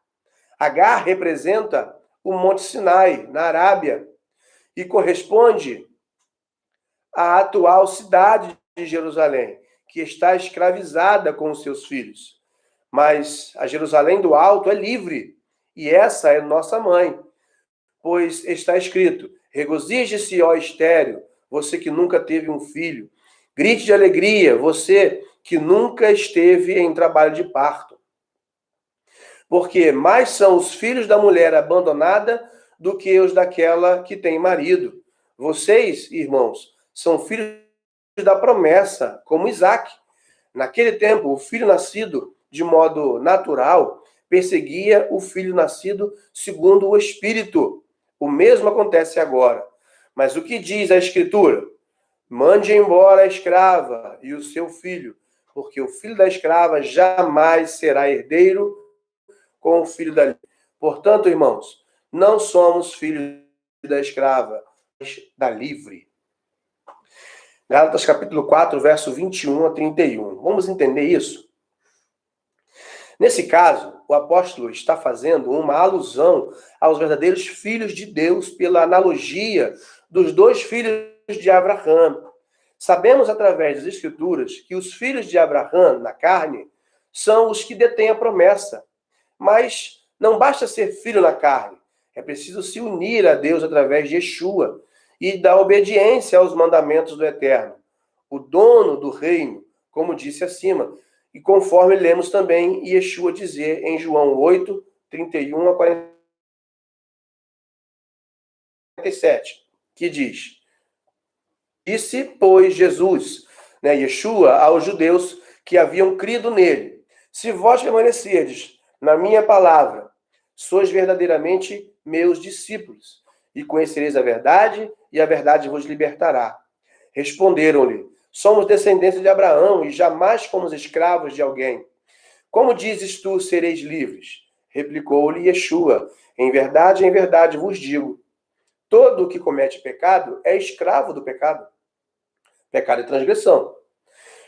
Agar representa o Monte Sinai, na Arábia, e corresponde à atual cidade de Jerusalém, que está escravizada com os seus filhos. Mas a Jerusalém do Alto é livre, e essa é nossa mãe. Pois está escrito: regozije-se, ó estéril, você que nunca teve um filho. Grite de alegria, você que nunca esteve em trabalho de parto. Porque mais são os filhos da mulher abandonada do que os daquela que tem marido. Vocês, irmãos, são filhos da promessa, como Isaac. Naquele tempo, o filho nascido de modo natural perseguia o filho nascido segundo o Espírito. O mesmo acontece agora. Mas o que diz a Escritura? Mande embora a escrava e o seu filho, porque o filho da escrava jamais será herdeiro com o filho da livre. Portanto, irmãos, não somos filhos da escrava, mas da livre. Gálatas capítulo 4, verso 21 a 31. Vamos entender isso? Nesse caso, o apóstolo está fazendo uma alusão aos verdadeiros filhos de Deus pela analogia dos 2 filhos de Abraão. Sabemos através das Escrituras que os filhos de Abraão, na carne, são os que detêm a promessa. Mas não basta ser filho na carne, é preciso se unir a Deus através de Yeshua e da obediência aos mandamentos do Eterno, o dono do reino, como disse acima, e conforme lemos também Yeshua dizer em João 8, 31 a 47, que diz: disse, pois, Jesus, Yeshua, aos judeus que haviam crido nele: se vós permanecerdes na minha palavra, sois verdadeiramente meus discípulos, e conhecereis a verdade, e a verdade vos libertará. Responderam-lhe: somos descendentes de Abraão, e jamais fomos escravos de alguém. Como dizes tu, sereis livres? Replicou-lhe Yeshua: em verdade vos digo, todo o que comete pecado é escravo do pecado. Pecado é transgressão.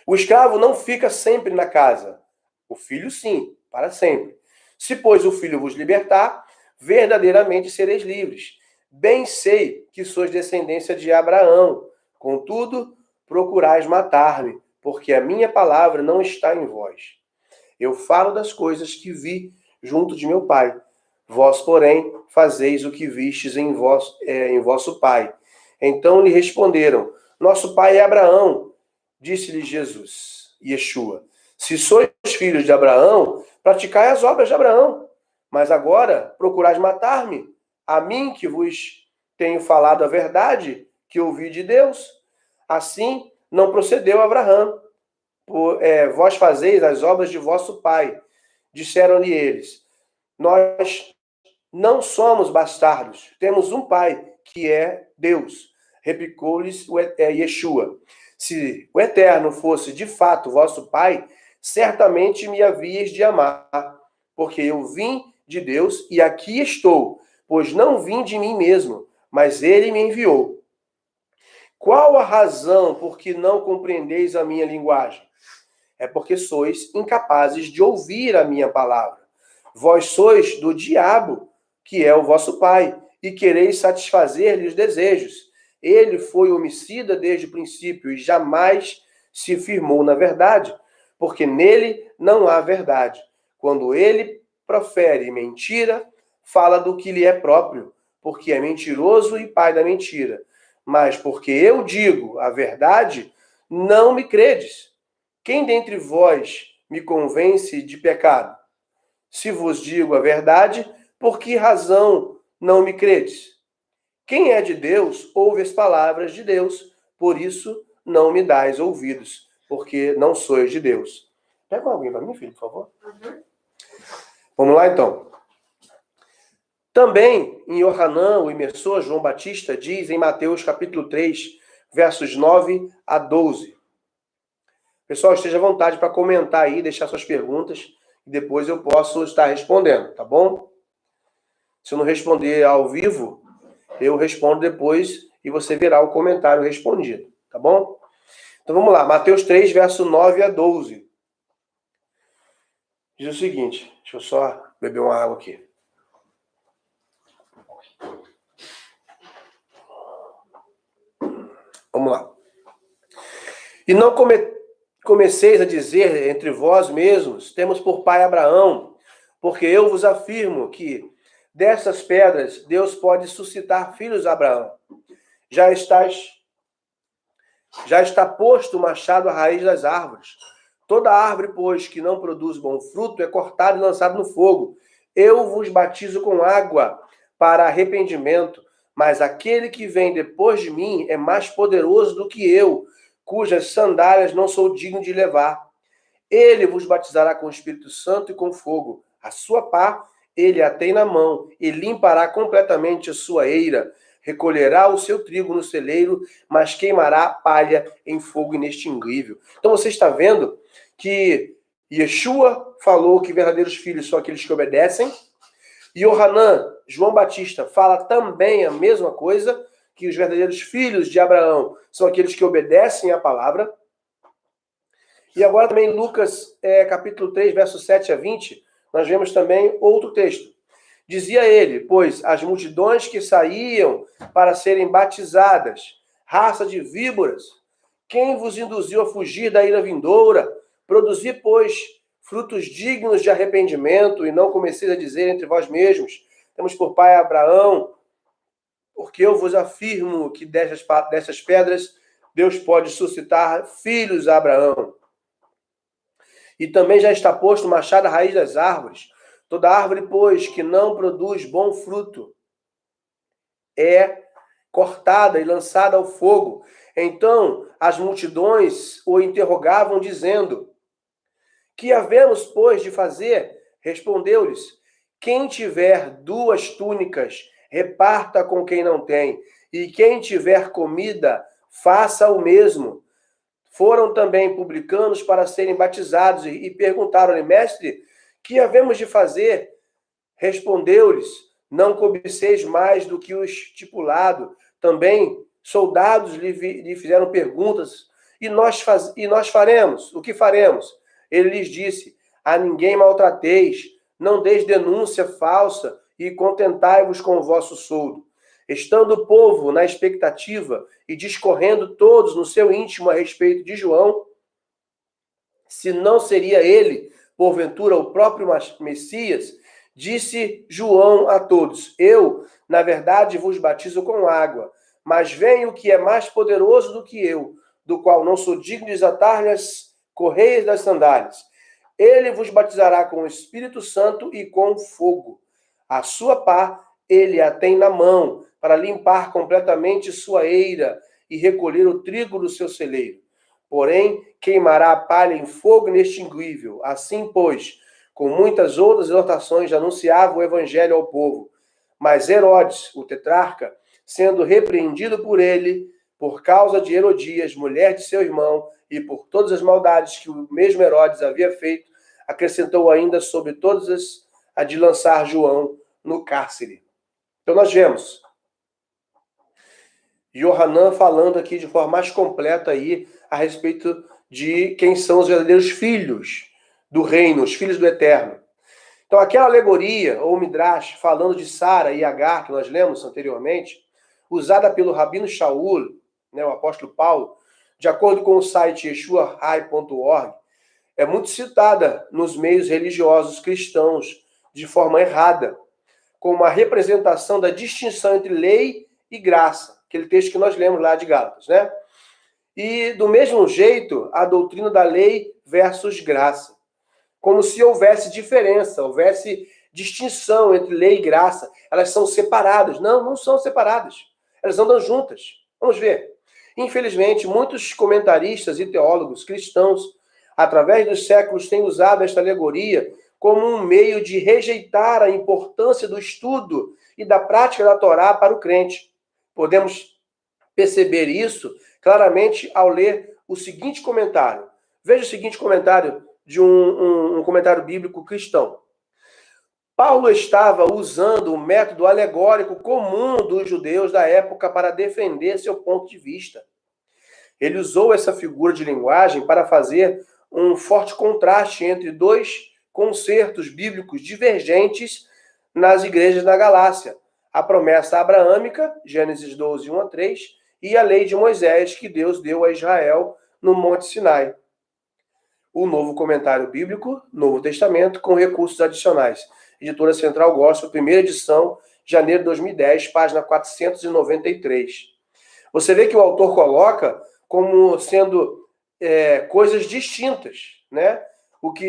O escravo não fica sempre na casa. O filho, sim, para sempre. Se, pois, o filho vos libertar, verdadeiramente sereis livres. Bem sei que sois descendência de Abraão. Contudo, procurais matar-me, porque a minha palavra não está em vós. Eu falo das coisas que vi junto de meu pai. Vós, porém, fazeis o que vistes em vosso pai. Então lhe responderam: nosso pai é Abraão. Disse-lhe Jesus, Yeshua: se sois filhos de Abraão, praticai as obras de Abraão. Mas agora procurais matar-me, a mim que vos tenho falado a verdade, que ouvi de Deus. Assim não procedeu Abraão. Vós fazeis as obras de vosso pai. Disseram-lhe eles: nós não somos bastardos, temos um pai, que é Deus. Replicou-lhes Yeshua: se o Eterno fosse de fato vosso pai, certamente me havíeis de amar, porque eu vim de Deus e aqui estou, pois não vim de mim mesmo, mas ele me enviou. Qual a razão por que não compreendeis a minha linguagem? É porque sois incapazes de ouvir a minha palavra. Vós sois do diabo, que é o vosso pai, e quereis satisfazer-lhe os desejos. Ele foi homicida desde o princípio e jamais se firmou na verdade, porque nele não há verdade. Quando ele profere mentira, fala do que lhe é próprio, porque é mentiroso e pai da mentira. Mas porque eu digo a verdade, não me credes. Quem dentre vós me convence de pecado? Se vos digo a verdade, por que razão não me credes? Quem é de Deus, ouve as palavras de Deus, por isso não me dais ouvidos, porque não sois de Deus. Pega alguém para mim, filho, por favor. Vamos lá, então. Também em Yohanan, o imersor João Batista, diz em Mateus capítulo 3, versos 9 a 12. Pessoal, esteja à vontade para comentar aí, deixar suas perguntas, e depois eu posso estar respondendo, tá bom? Se eu não responder ao vivo, eu respondo depois e você verá o comentário respondido, tá bom? Então vamos lá, Mateus 3, verso 9 a 12. Diz o seguinte, deixa eu só beber uma água aqui. Vamos lá. E não comeceis a dizer entre vós mesmos, temos por pai Abraão, porque eu vos afirmo que dessas pedras Deus pode suscitar filhos a Abraão. Já está posto o machado à raiz das árvores. Toda árvore, pois, que não produz bom fruto, é cortada e lançada no fogo. Eu vos batizo com água para arrependimento, mas aquele que vem depois de mim é mais poderoso do que eu, cujas sandálias não sou digno de levar. Ele vos batizará com o Espírito Santo e com fogo. A sua pá ele a tem na mão e limpará completamente a sua eira. Recolherá o seu trigo no celeiro, mas queimará a palha em fogo inextinguível. Então você está vendo que Yeshua falou que verdadeiros filhos são aqueles que obedecem. E Yohanan, João Batista, fala também a mesma coisa, que os verdadeiros filhos de Abraão são aqueles que obedecem à palavra. E agora também Lucas, capítulo 3, versos 7 a 20, nós vemos também outro texto. Dizia ele, pois as multidões que saíam para serem batizadas, raça de víboras, quem vos induziu a fugir da ira vindoura? Produzi, pois, frutos dignos de arrependimento, e não comeceis a dizer entre vós mesmos, temos por pai Abraão, porque eu vos afirmo que dessas pedras Deus pode suscitar filhos a Abraão. E também já está posto o machado à raiz das árvores. Toda árvore, pois, que não produz bom fruto, é cortada e lançada ao fogo. Então as multidões o interrogavam, dizendo: que havemos, pois, de fazer? Respondeu-lhes: quem tiver 2 túnicas, reparta com quem não tem, e quem tiver comida, faça o mesmo. Foram também publicanos para serem batizados e perguntaram-lhe: mestre, que havemos de fazer? Respondeu-lhes: não cobiceis mais do que o estipulado. Também soldados lhe fizeram perguntas: e nós faremos? O que faremos? Ele lhes disse: a ninguém maltrateis, não deis denúncia falsa e contentai-vos com o vosso soldo. Estando o povo na expectativa e discorrendo todos no seu íntimo a respeito de João, se não seria ele, porventura, o próprio Messias, disse João a todos: eu, na verdade, vos batizo com água, mas vem o que é mais poderoso do que eu, do qual não sou digno de desatar-lhe as correias das sandálias. Ele vos batizará com o Espírito Santo e com fogo. A sua pá ele a tem na mão, para limpar completamente sua eira e recolher o trigo do seu celeiro. Porém, queimará a palha em fogo inextinguível. Assim, pois, com muitas outras exortações, anunciava o evangelho ao povo. Mas Herodes, o tetrarca, sendo repreendido por ele, por causa de Herodias, mulher de seu irmão, e por todas as maldades que o mesmo Herodes havia feito, acrescentou ainda sobre todas a de lançar João no cárcere. Então nós vemos Yohanan falando aqui de forma mais completa aí a respeito de quem são os verdadeiros filhos do reino, os filhos do Eterno. Então, aquela alegoria, ou Midrash, falando de Sara e Agar, que nós lemos anteriormente, usada pelo Rabino Shaul, né, o apóstolo Paulo, de acordo com o site yeshuahai.org, é muito citada nos meios religiosos cristãos de forma errada, como uma representação da distinção entre lei e graça, aquele texto que nós lemos lá de Gálatas, né? E, do mesmo jeito, a doutrina da lei versus graça. Como se houvesse diferença, houvesse distinção entre lei e graça. Elas são separadas. Não, não são separadas. Elas andam juntas. Vamos ver. Infelizmente, muitos comentaristas e teólogos cristãos, através dos séculos, têm usado esta alegoria como um meio de rejeitar a importância do estudo e da prática da Torá para o crente. Podemos perceber isso claramente ao ler o seguinte comentário. Veja o seguinte comentário de um comentário bíblico cristão. Paulo estava usando o método alegórico comum dos judeus da época para defender seu ponto de vista. Ele usou essa figura de linguagem para fazer um forte contraste entre dois concertos bíblicos divergentes nas igrejas da Galácia. A promessa abraâmica, Gênesis 12, 1 a 3, e a lei de Moisés, que Deus deu a Israel no Monte Sinai. O Novo Comentário Bíblico, Novo Testamento, com recursos adicionais. Editora Central Gospel, primeira edição, janeiro de 2010, página 493. Você vê que o autor coloca como sendo coisas distintas, né?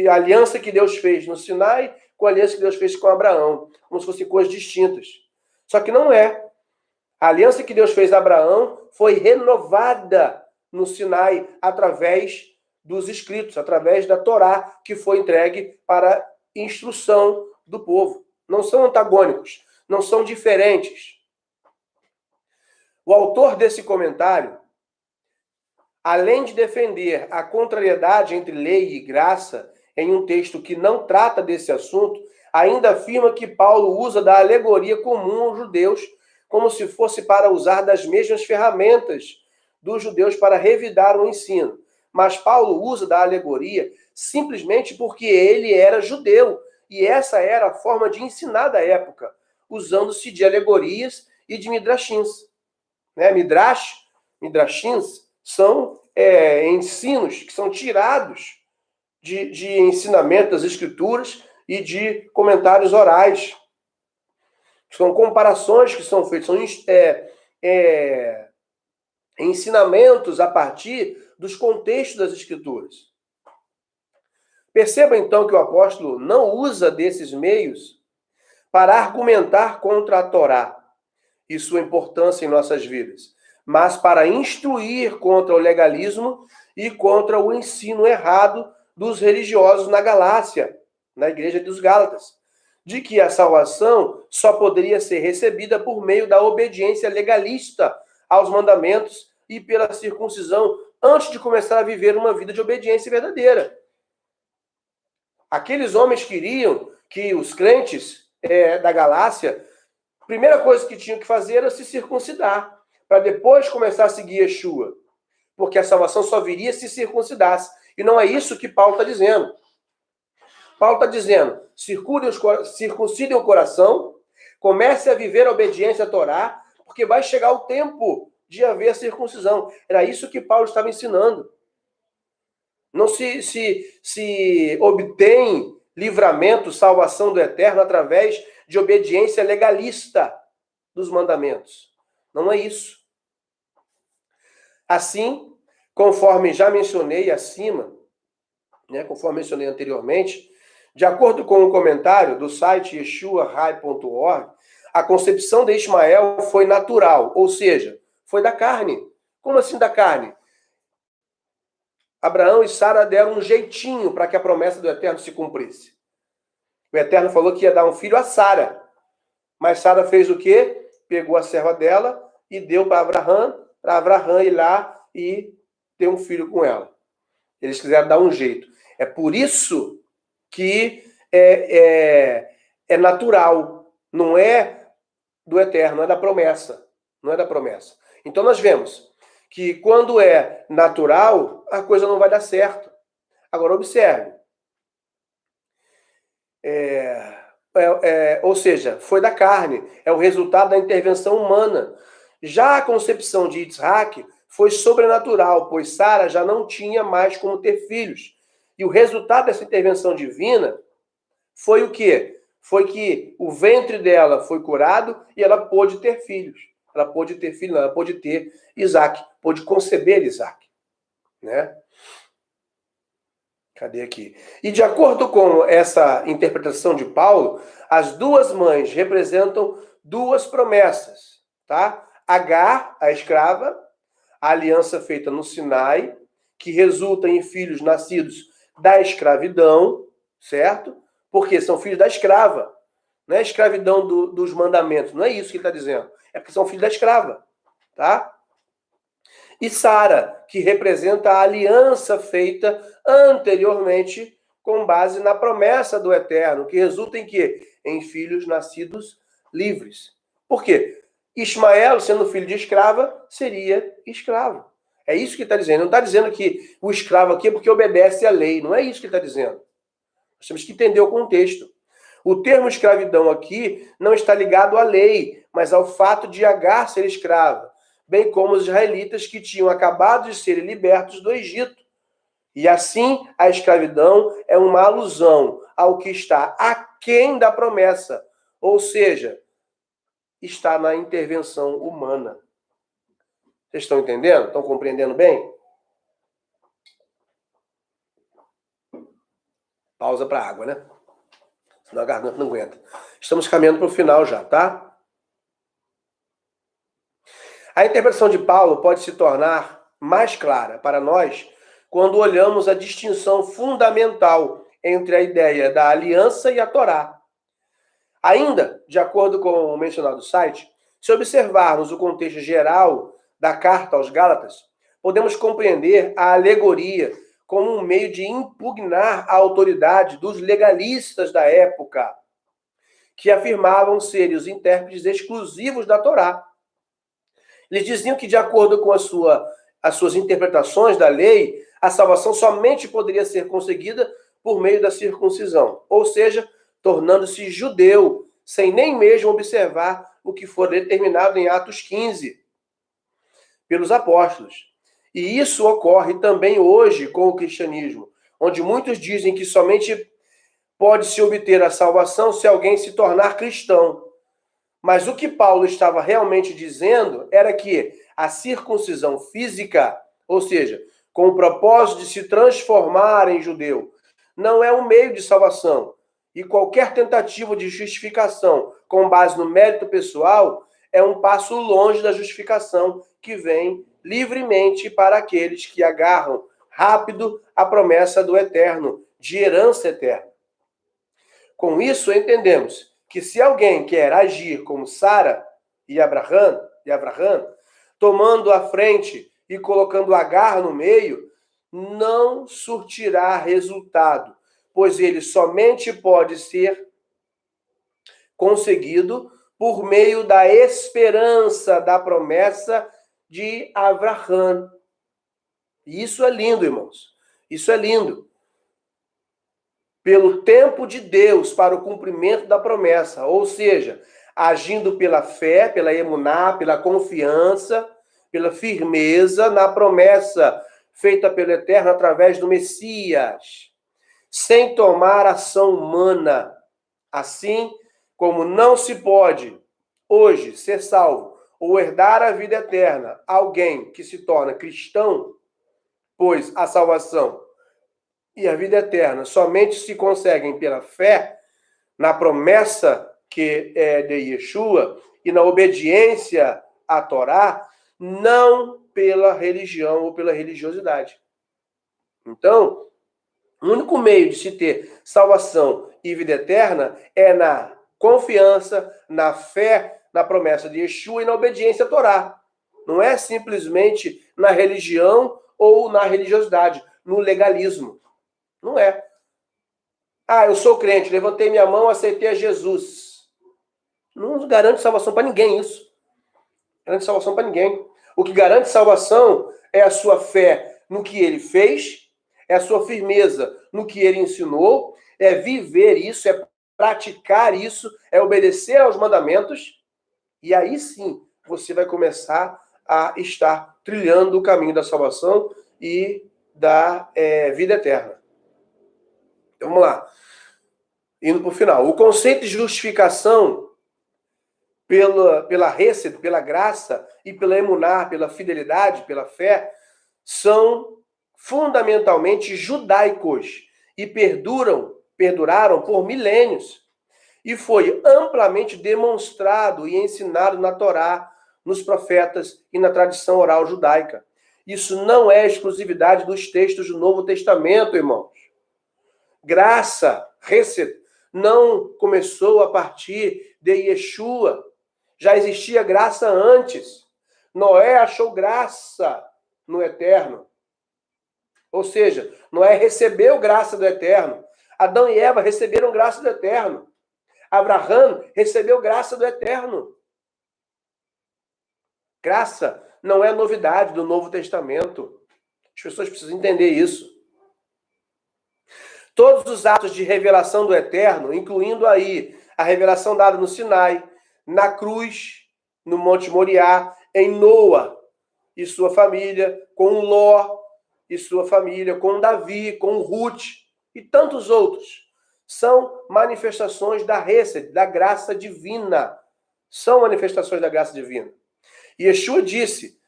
A aliança que Deus fez no Sinai com a aliança que Deus fez com Abraão, como se fossem coisas distintas. Só que não é. A aliança que Deus fez a Abraão foi renovada no Sinai através dos escritos, através da Torá, que foi entregue para instrução do povo. Não são antagônicos, não são diferentes. O autor desse comentário, além de defender a contrariedade entre lei e graça em um texto que não trata desse assunto, ainda afirma que Paulo usa da alegoria comum aos judeus, como se fosse para usar das mesmas ferramentas dos judeus para revidar o ensino. Mas Paulo usa da alegoria simplesmente porque ele era judeu, e essa era a forma de ensinar da época, usando-se de alegorias e de midrashins. Né? Midrashins são ensinos que são tirados de ensinamento das escrituras e de comentários orais. São comparações que são feitas, são ensinamentos a partir dos contextos das escrituras. Perceba então que o apóstolo não usa desses meios para argumentar contra a Torá e sua importância em nossas vidas, mas para instruir contra o legalismo e contra o ensino errado dos religiosos na Galácia, na igreja dos Gálatas, de que a salvação só poderia ser recebida por meio da obediência legalista aos mandamentos e pela circuncisão antes de começar a viver uma vida de obediência verdadeira. Aqueles homens queriam que os crentes da Galácia, a primeira coisa que tinham que fazer era se circuncidar, para depois começar a seguir Yeshua, porque a salvação só viria se circuncidasse. E não é isso que Paulo está dizendo. Paulo está dizendo, circuncidem o coração, comece a viver a obediência à Torá, porque vai chegar o tempo de haver a circuncisão. Era isso que Paulo estava ensinando. Não se obtém livramento, salvação do Eterno através de obediência legalista dos mandamentos. Não é isso. Assim, conforme já mencionei acima, né, conforme mencionei anteriormente, de acordo com um comentário do site yeshuahai.org, a concepção de Ismael foi natural, ou seja, foi da carne. Como assim da carne? Abraão e Sara deram um jeitinho para que a promessa do Eterno se cumprisse. O Eterno falou que ia dar um filho a Sara. Mas Sara fez o quê? Pegou a serva dela e deu para Abraão ir lá e ter um filho com ela. Eles quiseram dar um jeito. É por isso que é natural. Não é do Eterno, não é da promessa. Não é da promessa. Então nós vemos que quando é natural, a coisa não vai dar certo. Agora observe. Ou seja, foi da carne, é o resultado da intervenção humana. Já a concepção de Yitzhak foi sobrenatural, pois Sara já não tinha mais como ter filhos. E o resultado dessa intervenção divina foi o quê? Foi que o ventre dela foi curado e ela pôde ter filhos. Ela pôde ter filho, não, ela pôde ter Isaac, pôde conceber Isaac, né? Cadê aqui? E de acordo com essa interpretação de Paulo, as duas mães representam duas promessas, tá? Agar, a escrava, a aliança feita no Sinai, que resulta em filhos nascidos da escravidão, certo? Porque são filhos da escrava. Não é a escravidão dos mandamentos, não é isso que ele está dizendo. É porque são filhos da escrava, tá? E Sara, que representa a aliança feita anteriormente com base na promessa do Eterno, que resulta em quê? Em filhos nascidos livres. Por quê? Ismael, sendo filho de escrava, seria escravo. É isso que ele está dizendo. Não está dizendo que o escravo aqui é porque obedece à lei. Não é isso que ele está dizendo. Nós temos que entender o contexto. O termo escravidão aqui não está ligado à lei, mas ao fato de Agar ser escrava, bem como os israelitas que tinham acabado de serem libertos do Egito. E assim, a escravidão é uma alusão ao que está aquém da promessa, ou seja, está na intervenção humana. Vocês estão entendendo? Estão compreendendo bem? Pausa para água, né? Senão a garganta não aguenta. Estamos caminhando para o final já, tá? A interpretação de Paulo pode se tornar mais clara para nós quando olhamos a distinção fundamental entre a ideia da aliança e a Torá. Ainda, de acordo com o mencionado site, se observarmos o contexto geral da carta aos Gálatas, podemos compreender a alegoria como um meio de impugnar a autoridade dos legalistas da época, que afirmavam serem os intérpretes exclusivos da Torá. Eles diziam que, de acordo com as suas interpretações da lei, a salvação somente poderia ser conseguida por meio da circuncisão, ou seja, tornando-se judeu, sem nem mesmo observar o que for determinado em Atos 15 pelos apóstolos. E isso ocorre também hoje com o cristianismo, onde muitos dizem que somente pode-se obter a salvação se alguém se tornar cristão. Mas o que Paulo estava realmente dizendo era que a circuncisão física, ou seja, com o propósito de se transformar em judeu, não é um meio de salvação. E qualquer tentativa de justificação com base no mérito pessoal é um passo longe da justificação que vem livremente para aqueles que agarram rápido a promessa do eterno, de herança eterna. Com isso, entendemos que se alguém quer agir como Sara e Abraham, tomando a frente e colocando Agar no meio, não surtirá resultado, pois ele somente pode ser conseguido por meio da esperança da promessa de Abraham. E isso é lindo, irmãos. Isso é lindo. Pelo tempo de Deus para o cumprimento da promessa, ou seja, agindo pela fé, pela emuná, pela confiança, pela firmeza na promessa feita pelo Eterno através do Messias, sem tomar ação humana. Assim como não se pode hoje ser salvo ou herdar a vida eterna alguém que se torna cristão, pois a salvação e a vida eterna somente se conseguem pela fé na promessa que é de Yeshua e na obediência à Torá, não pela religião ou pela religiosidade. Então, o único meio de se ter salvação e vida eterna é na confiança, na fé, na promessa de Yeshua e na obediência à Torá. Não é simplesmente na religião ou na religiosidade, no legalismo. Não é. Ah, eu sou crente, levantei minha mão, aceitei a Jesus. Não garante salvação para ninguém isso. Não garante salvação para ninguém. O que garante salvação é a sua fé no que ele fez, é a sua firmeza no que ele ensinou, é viver isso, é praticar isso, é obedecer aos mandamentos, e aí sim você vai começar a estar trilhando o caminho da salvação e da vida eterna. Então, vamos lá. Indo para o final. O conceito de justificação pela Hesed, pela graça e pela emuná, pela fidelidade, pela fé, são fundamentalmente judaicos e perduraram por milênios. E foi amplamente demonstrado e ensinado na Torá, nos profetas e na tradição oral judaica. Isso não é exclusividade dos textos do Novo Testamento, irmãos. Graça, Hesed, não começou a partir de Yeshua. Já existia graça antes. Noé achou graça no Eterno. Ou seja, Noé recebeu graça do Eterno. Adão e Eva receberam graça do Eterno. Abraão recebeu graça do Eterno. Graça não é novidade do Novo Testamento. As pessoas precisam entender isso. Todos os atos de revelação do Eterno, incluindo aí a revelação dada no Sinai, na cruz, no Monte Moriá, em Noa e sua família, com Ló e sua família, com Davi, com Ruth e tantos outros, são manifestações da Hesed, da graça divina. São manifestações da graça divina. E Yeshua disse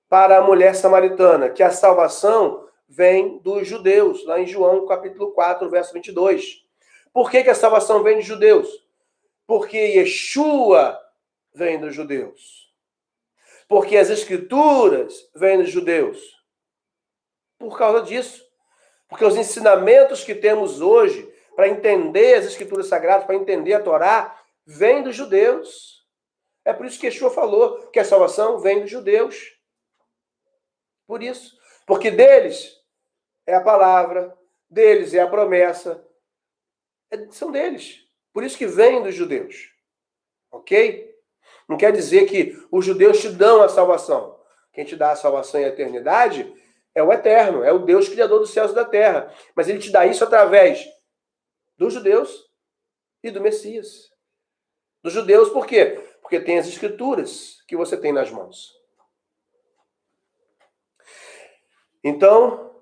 para a mulher samaritana que a salvação vem dos judeus, lá em João capítulo 4, verso 22. Por que a salvação vem dos judeus? Porque Yeshua vem dos judeus. Porque as escrituras vêm dos judeus. Por causa disso. Porque os ensinamentos que temos hoje para entender as escrituras sagradas, para entender a Torá, vêm dos judeus. É por isso que Yeshua falou que a salvação vem dos judeus. Por isso. Porque deles é a palavra, deles é a promessa. São deles. Por isso que vem dos judeus. Ok? Não quer dizer que os judeus te dão a salvação. Quem te dá a salvação e a eternidade é o Eterno, é o Deus Criador dos céus e da terra. Mas ele te dá isso através dos judeus e do Messias. Dos judeus, por quê? Porque tem as escrituras que você tem nas mãos. Então,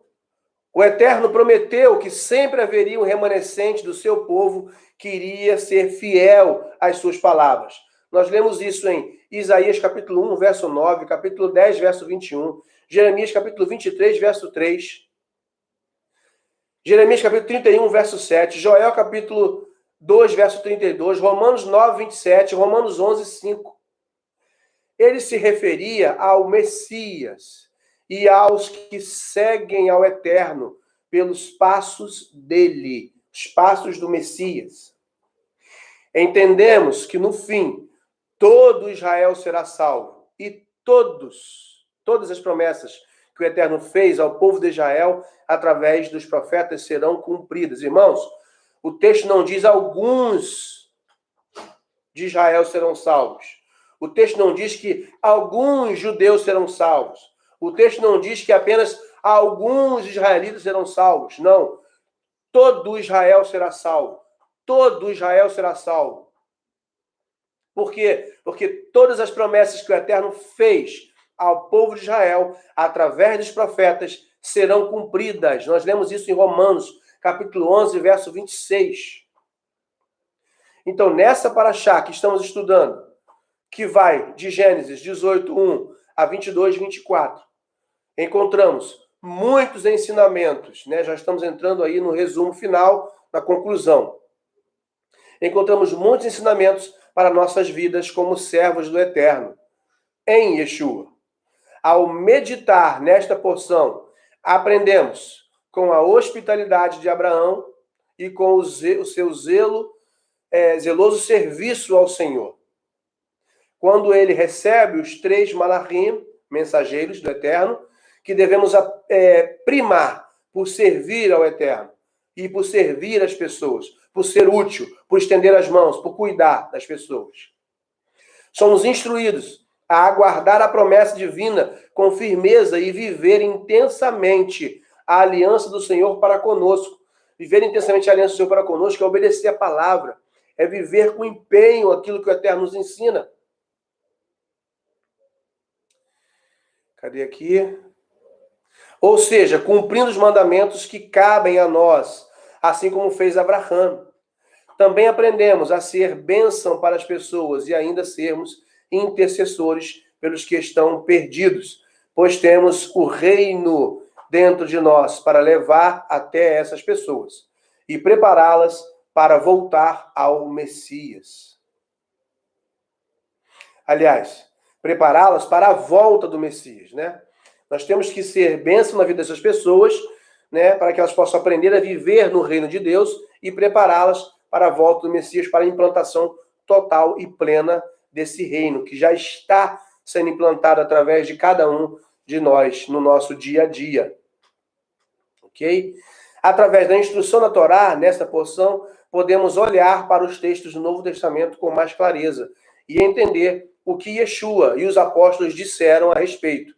o Eterno prometeu que sempre haveria um remanescente do seu povo que iria ser fiel às suas palavras. Nós lemos isso em Isaías capítulo 1, verso 9, capítulo 10, verso 21, Jeremias capítulo 23, verso 3, Jeremias capítulo 31, verso 7, Joel capítulo 2, verso 32, Romanos 9, 27, Romanos 11, 5. Ele se referia ao Messias e aos que seguem ao Eterno pelos passos dele, os passos do Messias. Entendemos que no fim todo Israel será salvo e todas as promessas que o Eterno fez ao povo de Israel através dos profetas serão cumpridas. Irmãos, o texto não diz alguns de Israel serão salvos. O texto não diz que alguns judeus serão salvos. O texto não diz que apenas alguns israelitas serão salvos. Não. Todo Israel será salvo. Todo Israel será salvo. Por quê? Porque todas as promessas que o Eterno fez ao povo de Israel, através dos profetas, serão cumpridas. Nós lemos isso em Romanos, capítulo 11, verso 26. Então, nessa paraxá que estamos estudando, que vai de Gênesis 18, 1 a 22, 24, encontramos muitos ensinamentos, né? Já estamos entrando aí no resumo final, na conclusão. Encontramos muitos ensinamentos para nossas vidas como servos do Eterno, em Yeshua. Ao meditar nesta porção, aprendemos com a hospitalidade de Abraão e com o seu zeloso serviço ao Senhor. Quando ele recebe os 3 malachim, mensageiros do Eterno, que devemos primar por servir ao Eterno e por servir as pessoas, por ser útil, por estender as mãos, por cuidar das pessoas. Somos instruídos a aguardar a promessa divina com firmeza e viver intensamente a aliança do Senhor para conosco. Viver intensamente a aliança do Senhor para conosco é obedecer a palavra, é viver com empenho aquilo que o Eterno nos ensina. Cadê aqui? Ou seja, cumprindo os mandamentos que cabem a nós, assim como fez Abraão. Também aprendemos a ser bênção para as pessoas e ainda sermos intercessores pelos que estão perdidos, pois temos o reino dentro de nós para levar até essas pessoas e prepará-las para voltar ao Messias. Aliás, prepará-las para a volta do Messias, né? Nós temos que ser bênção na vida dessas pessoas, né, para que elas possam aprender a viver no reino de Deus e prepará-las para a volta do Messias, para a implantação total e plena desse reino, que já está sendo implantado através de cada um de nós no nosso dia a dia. Ok? Através da instrução da Torá, nessa porção, podemos olhar para os textos do Novo Testamento com mais clareza e entender o que Yeshua e os apóstolos disseram a respeito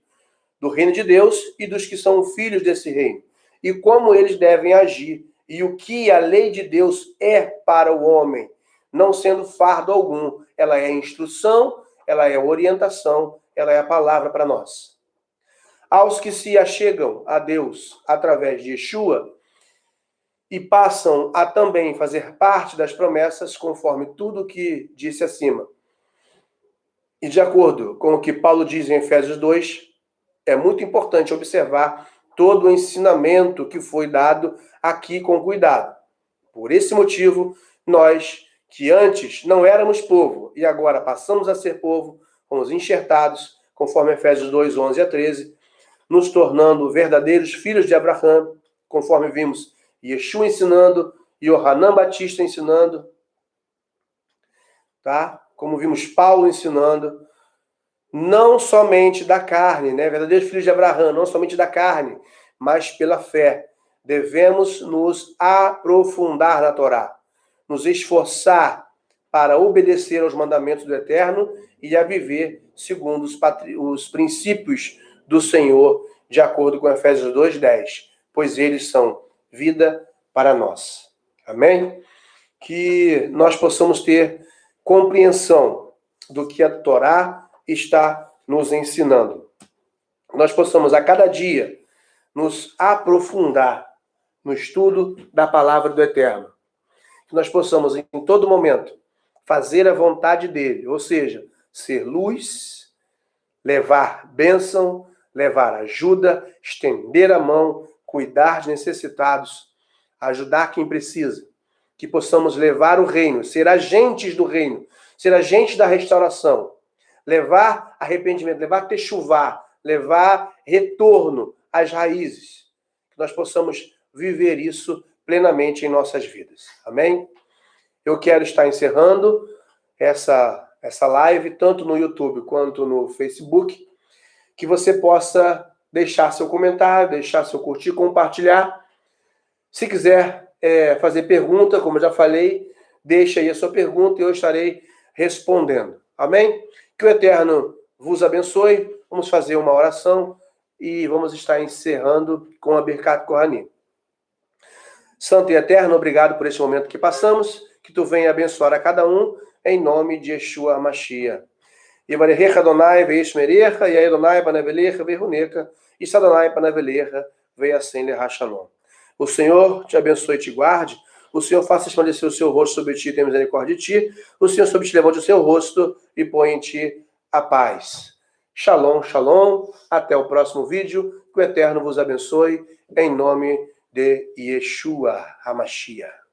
do reino de Deus e dos que são filhos desse reino, e como eles devem agir, e o que a lei de Deus é para o homem, não sendo fardo algum. Ela é instrução, ela é orientação, ela é a palavra para nós. Aos que se achegam a Deus através de Yeshua e passam a também fazer parte das promessas, conforme tudo o que disse acima. E de acordo com o que Paulo diz em Efésios 2, é muito importante observar todo o ensinamento que foi dado aqui com cuidado. Por esse motivo, nós, que antes não éramos povo e agora passamos a ser povo, fomos enxertados, conforme Efésios 2, 11 a 13, nos tornando verdadeiros filhos de Abraão, conforme vimos Yeshua ensinando, Yohanan Batista ensinando, tá? Como vimos Paulo ensinando, não somente da carne, né? Verdadeiros filhos de Abraão, não somente da carne, mas pela fé. Devemos nos aprofundar na Torá, nos esforçar para obedecer aos mandamentos do Eterno e a viver segundo os princípios do Senhor, de acordo com Efésios 2:10, pois eles são vida para nós. Amém? Que nós possamos ter compreensão do que a Torá está nos ensinando. Nós possamos a cada dia nos aprofundar no estudo da palavra do Eterno. Que nós possamos em todo momento fazer a vontade dele, ou seja, ser luz, levar bênção, levar ajuda, estender a mão, cuidar de necessitados, ajudar quem precisa. Que possamos levar o reino, ser agentes do reino, ser agentes da restauração, levar arrependimento, levar techuvá, levar retorno às raízes. Que nós possamos viver isso plenamente em nossas vidas. Amém? Eu quero estar encerrando essa live, tanto no YouTube quanto no Facebook, que você possa deixar seu comentário, deixar seu curtir, compartilhar. Se quiser fazer pergunta, como eu já falei, deixa aí a sua pergunta e eu estarei respondendo. Amém? Que o Eterno vos abençoe. Vamos fazer uma oração e vamos estar encerrando com a Birkat Kohanim. Santo e Eterno, obrigado por esse momento que passamos, que tu venha abençoar a cada um, em nome de Yeshua HaMashiach. Yivarechecha Adonai ve'yishmerecha, e Adonai panavelecha ve'hunecha, e Sadonai panavelecha ve'yasen lecha shalom. O Senhor te abençoe e te guarde, o Senhor faça resplandecer o seu rosto sobre ti e tenha misericórdia de ti, o Senhor sobre ti levante o seu rosto e põe em ti a paz. Shalom, shalom, até o próximo vídeo, que o Eterno vos abençoe, em nome de Yeshua HaMashiach.